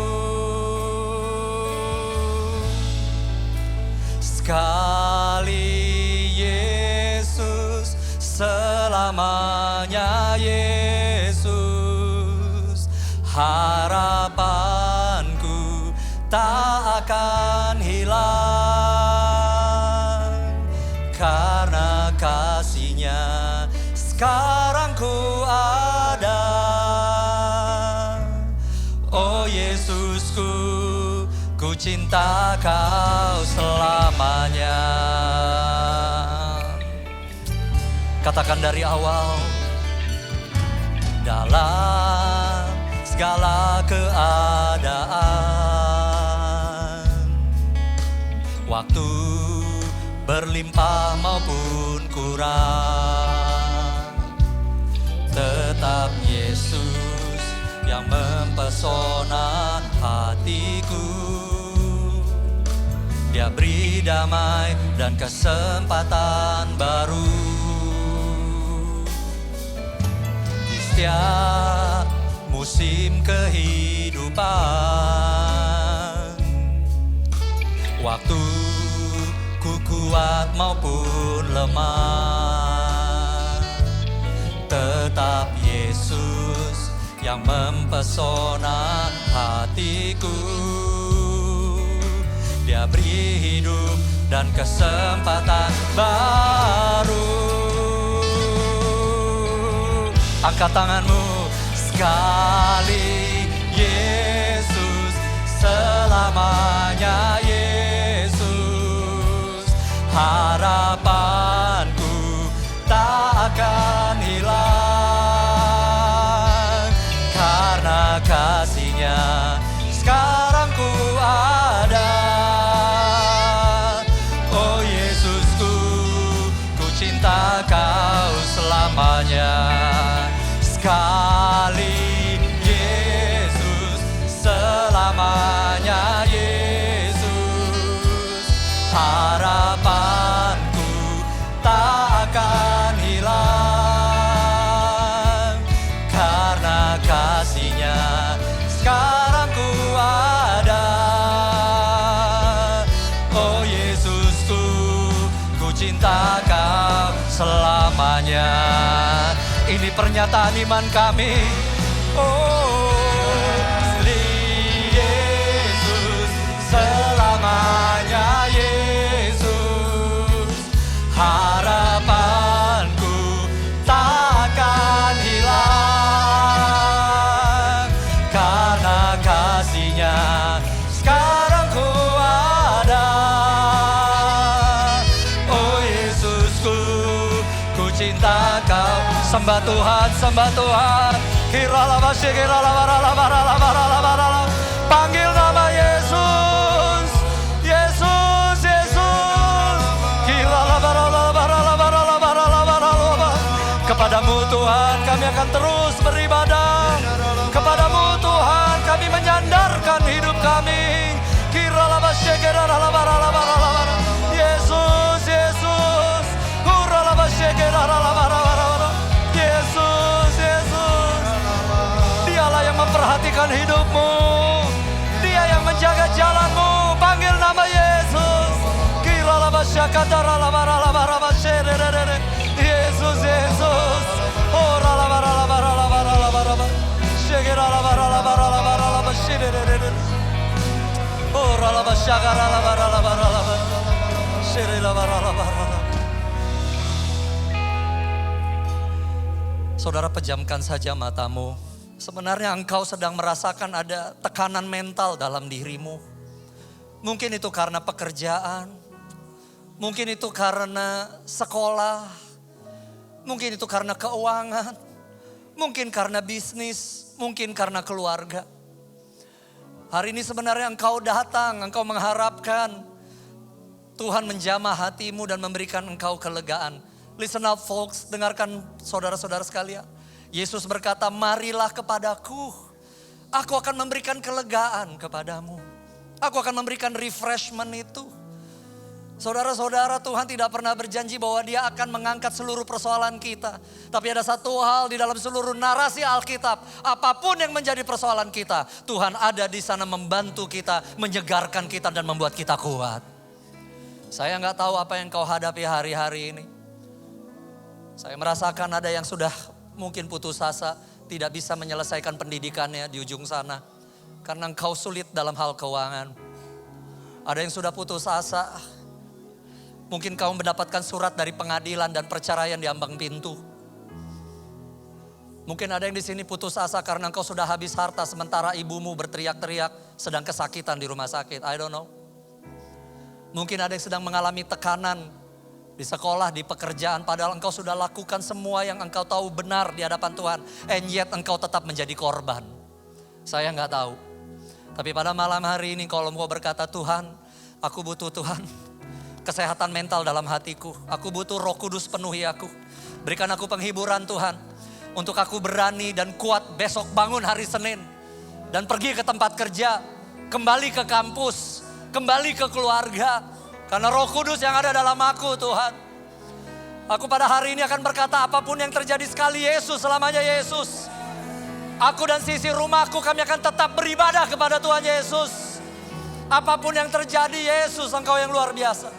[SPEAKER 4] Sekali Yesus, selamanya Yesus. Harapanku tak akan hilang, karena kasih-Nya sekarang ku ada. Oh Yesusku, ku cinta Kau selamanya. Katakan dari awal, dalam segala keadaan, waktu berlimpah maupun kurang, tetap Yesus yang mempesona hatiku. Dia beri damai dan kesempatan baru. Di setiap musim kehidupan, waktu ku kuat maupun lemah, tetap Yesus yang mempesona hatiku. Dia beri hidup dan kesempatan baru. Angkat tanganmu. Sekali Yesus, selamanya Yesus. Harapanku tak akan hilang, karena kasih-Nya sekarang ku ada. Oh Yesusku, ku cinta Kau selamanya. Sekali Yesus, selamanya Yesus. Harapanku tak akan hilang, karena kasih-Nya sekarang ku ada. Oh Yesusku, ku cinta Kau selamanya. Ini pernyataan iman kami. Oh, Yesus, selamanya Yesus. Harapanku tak akan hilang, karena kasih-Nya sekarang ku ada. Oh Yesusku, ku cinta Kau. Sembah Tuhan, sembah Tuhan. Panggil nama Yesus, Yesus, Yesus. Kepadamu Tuhan kami akan terus beribadah. Kepadamu Tuhan kami menyandarkan hidup kami. Yesus, Yesus. Yesus, Yesus. Dialah yang memperhatikan hidupmu. Dia yang menjaga jalanmu. Panggil nama Yesus. Yesus, Yesus. Oh, Saudara, pejamkan saja matamu. Sebenarnya engkau sedang merasakan ada tekanan mental dalam dirimu. Mungkin itu karena pekerjaan, mungkin itu karena sekolah, mungkin itu karena keuangan, mungkin karena bisnis, mungkin karena keluarga. Hari ini sebenarnya engkau datang, engkau mengharapkan Tuhan menjamah hatimu dan memberikan engkau kelegaan. Listen up folks, dengarkan saudara-saudara sekalian. Yesus berkata, marilah kepadaku, aku akan memberikan kelegaan kepadamu. Aku akan memberikan refreshment itu. Saudara-saudara, Tuhan tidak pernah berjanji bahwa Dia akan mengangkat seluruh persoalan kita. Tapi ada satu hal di dalam seluruh narasi Alkitab. Apapun yang menjadi persoalan kita, Tuhan ada di sana membantu kita, menyegarkan kita dan membuat kita kuat. Saya nggak tahu apa yang kau hadapi hari-hari ini. Saya merasakan ada yang sudah mungkin putus asa, tidak bisa menyelesaikan pendidikannya di ujung sana. Karena engkau sulit dalam hal keuangan. Ada yang sudah putus asa. Mungkin kau mendapatkan surat dari pengadilan dan perceraian di ambang pintu. Mungkin ada yang di sini putus asa karena engkau sudah habis harta sementara ibumu berteriak-teriak sedang kesakitan di rumah sakit. I don't know. Mungkin ada yang sedang mengalami tekanan di sekolah, di pekerjaan, padahal engkau sudah lakukan semua yang engkau tahu benar di hadapan Tuhan. And yet engkau tetap menjadi korban. Saya nggak tahu. Tapi pada malam hari ini kalau mau berkata, Tuhan, aku butuh Tuhan. Kesehatan mental dalam hatiku. Aku butuh Roh Kudus penuhi aku. Berikan aku penghiburan Tuhan. Untuk aku berani dan kuat besok bangun hari Senin. Dan pergi ke tempat kerja. Kembali ke kampus. Kembali ke keluarga. Karena Roh Kudus yang ada dalam aku Tuhan. Aku pada hari ini akan berkata apapun yang terjadi sekali Yesus, selamanya Yesus. Aku dan sisi rumahku kami akan tetap beribadah kepada Tuhan Yesus. Apapun yang terjadi Yesus, engkau yang luar biasa.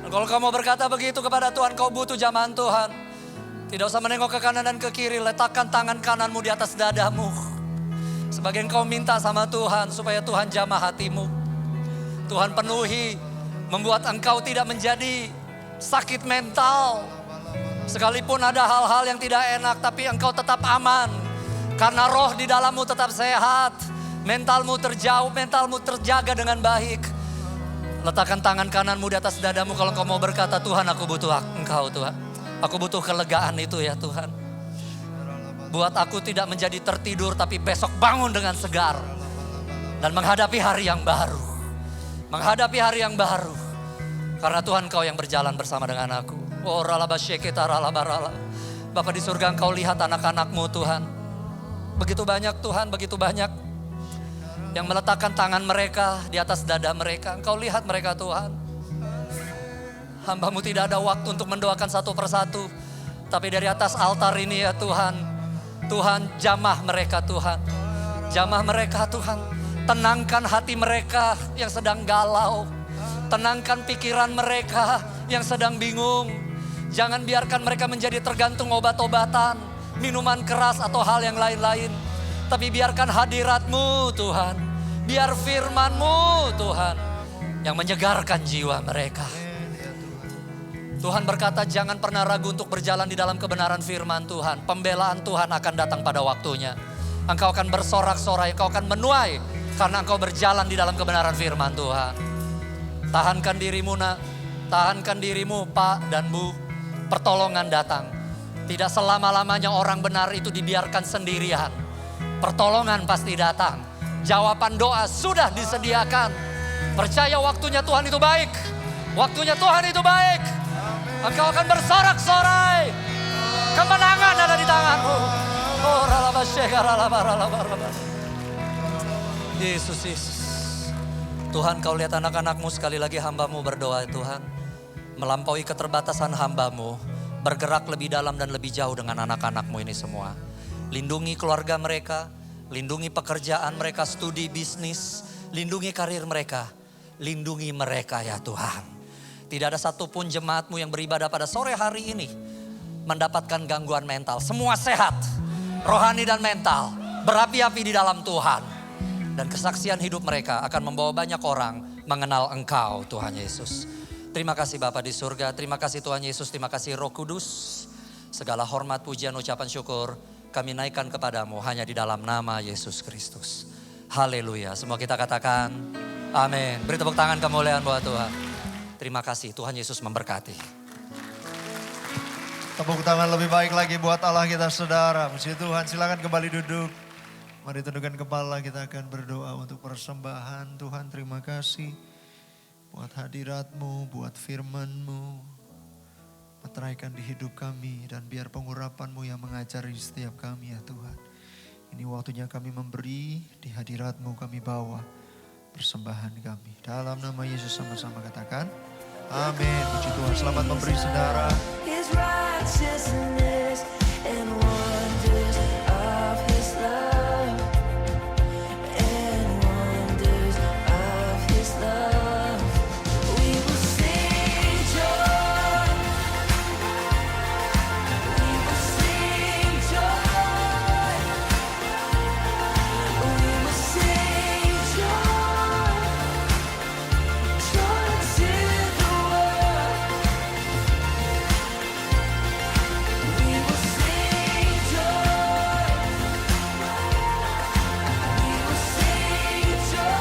[SPEAKER 4] Dan kalau kamu berkata begitu kepada Tuhan, kau butuh jamahan Tuhan. Tidak usah menengok ke kanan dan ke kiri, letakkan tangan kananmu di atas dadamu. Sebagai engkau minta sama Tuhan supaya Tuhan jamah hatimu. Tuhan penuhi. Membuat engkau tidak menjadi sakit mental. Sekalipun ada hal-hal yang tidak enak, tapi engkau tetap aman. Karena roh di dalammu tetap sehat. Mentalmu terjaga dengan baik. Letakkan tangan kananmu di atas dadamu kalau engkau mau berkata, Tuhan aku butuh engkau Tuhan. Aku butuh kelegaan itu ya Tuhan. Buat aku tidak menjadi tertidur, tapi besok bangun dengan segar. Dan menghadapi hari yang baru. Menghadapi hari yang baru. Karena Tuhan Kau yang berjalan bersama dengan aku. Oh Bapak di surga Engkau lihat anak-anak-Mu Tuhan. Begitu banyak Tuhan, begitu banyak. Yang meletakkan tangan mereka di atas dada mereka. Engkau lihat mereka Tuhan. Hamba-Mu tidak ada waktu untuk mendoakan satu persatu. Tapi dari atas altar ini ya Tuhan. Tuhan jamah mereka Tuhan. Jamah mereka Tuhan. Tenangkan hati mereka yang sedang galau. Tenangkan pikiran mereka yang sedang bingung. Jangan biarkan mereka menjadi tergantung obat-obatan, minuman keras atau hal yang lain-lain. Tapi biarkan hadirat-Mu Tuhan. Biar firman-Mu Tuhan yang menyegarkan jiwa mereka. Tuhan berkata jangan pernah ragu untuk berjalan di dalam kebenaran firman Tuhan. Pembelaan Tuhan akan datang pada waktunya. Engkau akan bersorak-sorai, engkau akan menuai. Karena engkau berjalan di dalam kebenaran firman Tuhan. Tahankan dirimu nak. Tahankan dirimu Pak dan Bu. Pertolongan datang. Tidak selama-lamanya orang benar itu dibiarkan sendirian. Pertolongan pasti datang. Jawaban doa sudah disediakan. Percaya waktunya Tuhan itu baik. Waktunya Tuhan itu baik. Engkau akan bersorak-sorai. Kemenangan ada di tanganmu. Oh Yesus, Yesus. Tuhan Kau lihat anak-anak-Mu sekali lagi hamba-Mu berdoa Tuhan. Melampaui keterbatasan hamba-Mu. Bergerak lebih dalam dan lebih jauh dengan anak-anak-Mu ini semua. Lindungi keluarga mereka. Lindungi pekerjaan mereka, studi bisnis. Lindungi karir mereka. Lindungi mereka ya Tuhan. Tidak ada satupun jemaat-Mu yang beribadah pada sore hari ini mendapatkan gangguan mental. Semua sehat. Rohani dan mental. Berapi-api di dalam Tuhan. Dan kesaksian hidup mereka akan membawa banyak orang mengenal Engkau Tuhan Yesus. Terima kasih Bapa di surga, terima kasih Tuhan Yesus, terima kasih Roh Kudus. Segala hormat, pujian, ucapan syukur kami naikkan kepadamu hanya di dalam nama Yesus Kristus. Haleluya, semua kita katakan amin. Beri tepuk tangan kemuliaan buat Tuhan. Terima kasih, Tuhan Yesus memberkati.
[SPEAKER 3] Tepuk tangan lebih baik lagi buat Allah kita saudara. Puji Tuhan, silakan kembali duduk. Mari tundukkan kepala, kita akan berdoa untuk persembahan. Tuhan terima kasih buat hadirat-Mu, buat firman-Mu. Meteraikan di hidup kami dan biar pengurapan-Mu yang mengajari setiap kami ya Tuhan. Ini waktunya kami memberi, di hadirat-Mu kami bawa persembahan kami. Dalam nama Yesus sama-sama katakan, amin. Puji Tuhan, selamat memberi saudara.
[SPEAKER 5] His righteousness and wonders of His love and wonders of His love. We will sing joy. We will sing joy. We will sing joy. Joy to the world. We will sing joy. We will sing joy.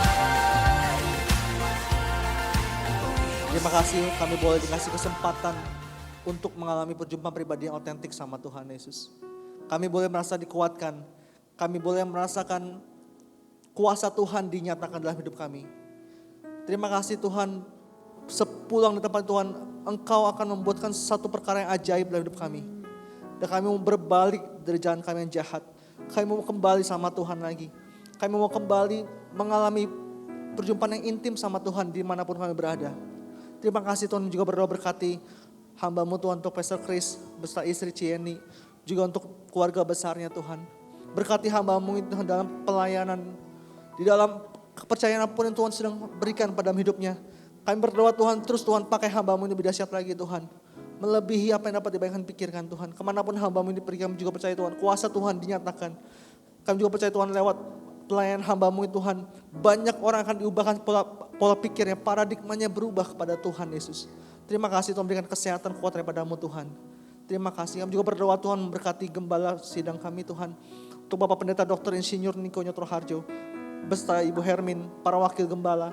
[SPEAKER 6] Terima kasih kami boleh dikasih kesempatan untuk mengalami perjumpaan pribadi yang otentik sama Tuhan Yesus. Kami boleh merasa dikuatkan. Kami boleh merasakan kuasa Tuhan dinyatakan dalam hidup kami. Terima kasih Tuhan, sepulang di tempat Tuhan, Engkau akan membuatkan satu perkara yang ajaib dalam hidup kami. Dan kami mau berbalik dari jalan kami yang jahat. Kami mau kembali sama Tuhan lagi. Kami mau kembali mengalami perjumpaan yang intim sama Tuhan dimanapun kami berada. Terima kasih Tuhan, juga berdoa berkati hamba-Mu Tuhan untuk Pastor Chris beserta istri Cieni, juga untuk keluarga besarnya Tuhan. Berkati hamba-Mu Tuhan dalam pelayanan, di dalam kepercayaan apapun yang Tuhan sedang berikan pada hidupnya. Kami berdoa Tuhan, terus Tuhan pakai hamba-Mu ini lebih dahsyat lagi Tuhan. Melebihi apa yang dapat dibayangkan pikirkan Tuhan. Kemanapun hamba-Mu ini pergi, kami juga percaya Tuhan, kuasa Tuhan dinyatakan. Kami juga percaya Tuhan lewat pelayanan hamba-Mu Tuhan, banyak orang akan diubahkan pola pikirnya, paradigmanya berubah kepada Tuhan Yesus. Terima kasih Tuhan, berikan kesehatan kuat daripada-Mu Tuhan. Terima kasih, kami juga berdoa Tuhan memberkati gembala sidang kami Tuhan. Untuk Bapak Pendeta Dr. Insinyur Niko Nyotro Harjo, beserta Ibu Hermin, para wakil gembala.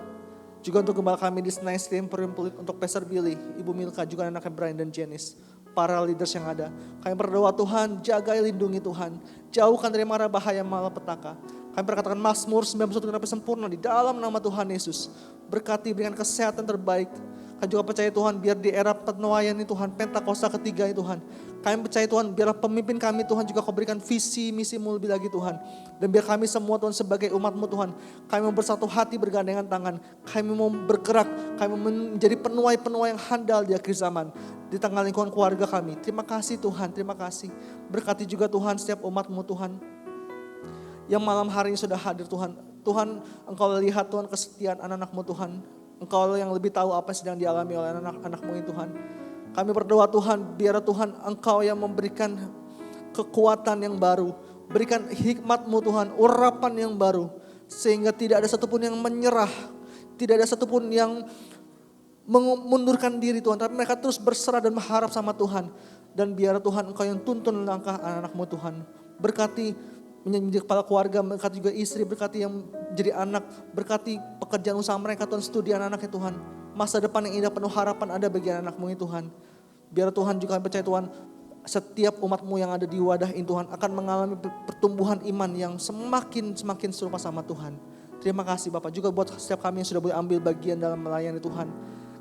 [SPEAKER 6] Juga untuk gembala kami di Senayan Stream Perimpulit, untuk Pastor Billy, Ibu Milka, juga anaknya Brian dan Janice. Para leaders yang ada. Kami berdoa Tuhan, jaga lindungi Tuhan. Jauhkan dari mara bahaya malapetaka. Kami berkatakan Mazmur 91 sampai sempurna di dalam nama Tuhan Yesus. Berkati, berikan kesehatan terbaik. Kami juga percaya Tuhan, biar di era penuaian ini Tuhan, Pentakosta ketiga ini Tuhan. Kami percaya Tuhan, biar pemimpin kami Tuhan juga Kau berikan visi misi-Mu lebih lagi Tuhan. Dan biar kami semua Tuhan sebagai umat-Mu Tuhan, kami mau bersatu hati bergandengan tangan. Kami mau bergerak, kami mau menjadi penuai-penuai yang handal di akhir zaman. Di tengah lingkungan keluarga kami. Terima kasih Tuhan, terima kasih. Berkati juga Tuhan setiap umat-Mu Tuhan. Yang malam hari ini sudah hadir Tuhan. Tuhan, Engkau lihat Tuhan kesetiaan anak-anak-Mu Tuhan. Engkau yang lebih tahu apa yang sedang dialami oleh anak-anak-Mu ini Tuhan. Kami berdoa Tuhan, biar Tuhan Engkau yang memberikan kekuatan yang baru. Berikan hikmat-Mu Tuhan, urapan yang baru. Sehingga tidak ada satupun yang menyerah. Tidak ada satupun yang mengundurkan diri Tuhan. Tapi mereka terus berserah dan mengharap sama Tuhan. Dan biar Tuhan Engkau yang tuntun langkah anak-anak-Mu Tuhan. Berkati menjadi kepala keluarga, berkati juga istri, berkati yang jadi anak, berkati pekerjaan usaha mereka Tuhan, studi anak-anaknya Tuhan. Masa depan yang indah penuh harapan ada bagi anak-Mu ini Tuhan. Biar Tuhan juga percaya Tuhan, setiap umat-Mu yang ada di wadah ini Tuhan akan mengalami pertumbuhan iman yang semakin serupa sama Tuhan. Terima kasih Bapak, juga buat setiap kami yang sudah boleh ambil bagian dalam melayani Tuhan.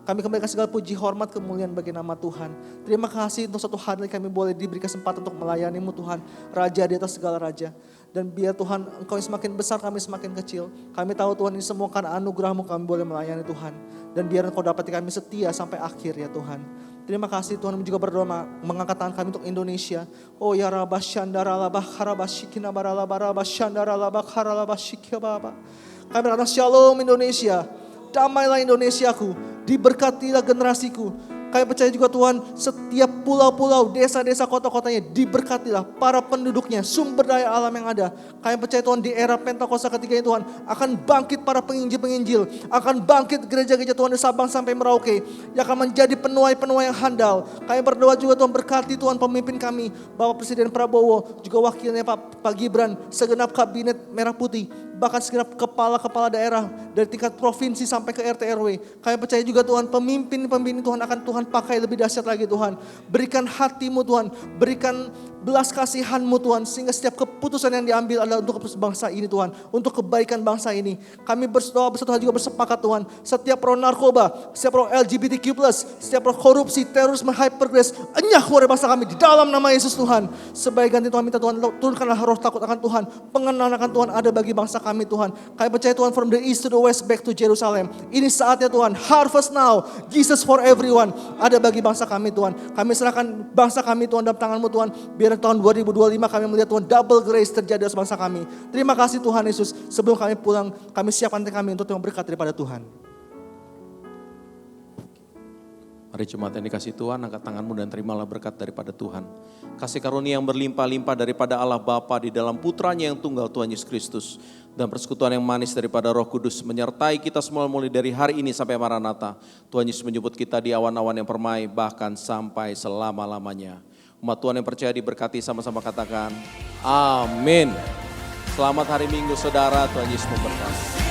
[SPEAKER 6] Kami kembalikan segala puji, hormat, kemuliaan bagi nama Tuhan. Terima kasih untuk satu hari kami boleh diberi kesempatan untuk melayani-Mu Tuhan. Raja di atas segala raja. Dan biar Tuhan Engkau yang semakin besar, kami semakin kecil. Kami tahu Tuhan ini semua karena anugerah-Mu kami boleh melayani Tuhan. Dan biar Engkau dapati kami setia sampai akhir ya Tuhan. Terima kasih Tuhan, juga berdoa mengangkat tangan kami untuk Indonesia. Oh ya Rabah Syandara Labah Harabashikina Baralaba Rabah Syandara Labah Harabashikababa. Kami berkata Shalom Indonesia. Damailah Indonesiaku, diberkatilah generasiku. Kami percaya juga Tuhan, setiap pulau-pulau, desa-desa, kota-kotanya diberkatilah, para penduduknya, sumber daya alam yang ada. Kami percaya Tuhan, di era Pentakosta ketiga ini Tuhan, akan bangkit para penginjil-penginjil, akan bangkit gereja-gereja Tuhan dari Sabang sampai Merauke, yang akan menjadi penuai-penuai yang handal. Kami berdoa juga Tuhan, berkati Tuhan pemimpin kami, Bapak Presiden Prabowo, juga wakilnya Pak Gibran, segenap kabinet Merah Putih, bahkan segenap kepala-kepala daerah dari tingkat provinsi sampai ke RT RW. Kami percaya juga Tuhan, pemimpin-pemimpin Tuhan akan Tuhan pakai lebih dahsyat lagi Tuhan. Berikan hatimu Tuhan, berikan belas kasihanmu Tuhan, sehingga setiap keputusan yang diambil adalah untuk bangsa ini Tuhan, untuk kebaikan bangsa ini. Kami berdoa bersatu juga bersepakat Tuhan, setiap pro narkoba, setiap pro LGBTQ+, setiap pro korupsi, terorisme, hypergrace, enyah keluar dari bangsa kami di dalam nama Yesus Tuhan. Sebagai ganti Tuhan, minta Tuhan turunkanlah roh takut akan Tuhan, pengenalan akan Tuhan ada bagi bangsa kami Tuhan. Kami percaya Tuhan, from the east to the west back to Jerusalem. Ini saatnya Tuhan, harvest now, Jesus for everyone, ada bagi bangsa kami Tuhan. Kami serahkan bangsa kami Tuhan dalam tangan-Mu Tuhan. Biar tahun 2025 kami melihat Tuhan double grace terjadi atas bangsa kami. Terima kasih Tuhan Yesus. Sebelum kami pulang, kami siapkan hati kami untuk yang berkat daripada Tuhan.
[SPEAKER 7] Mari jemaat yang dikasih Tuhan, angkat tanganmu dan terimalah berkat daripada Tuhan. Kasih karunia yang berlimpah-limpah daripada Allah Bapa di dalam putranya yang tunggal Tuhan Yesus Kristus. Dan persekutuan yang manis daripada Roh Kudus menyertai kita semua mulai dari hari ini sampai Maranatha. Tuhan Yesus menyebut kita di awan-awan yang permai bahkan sampai selama-lamanya. Umat Tuhan yang percaya diberkati, sama-sama katakan amin. Selamat hari Minggu saudara, Tuhan Yesus memberkati.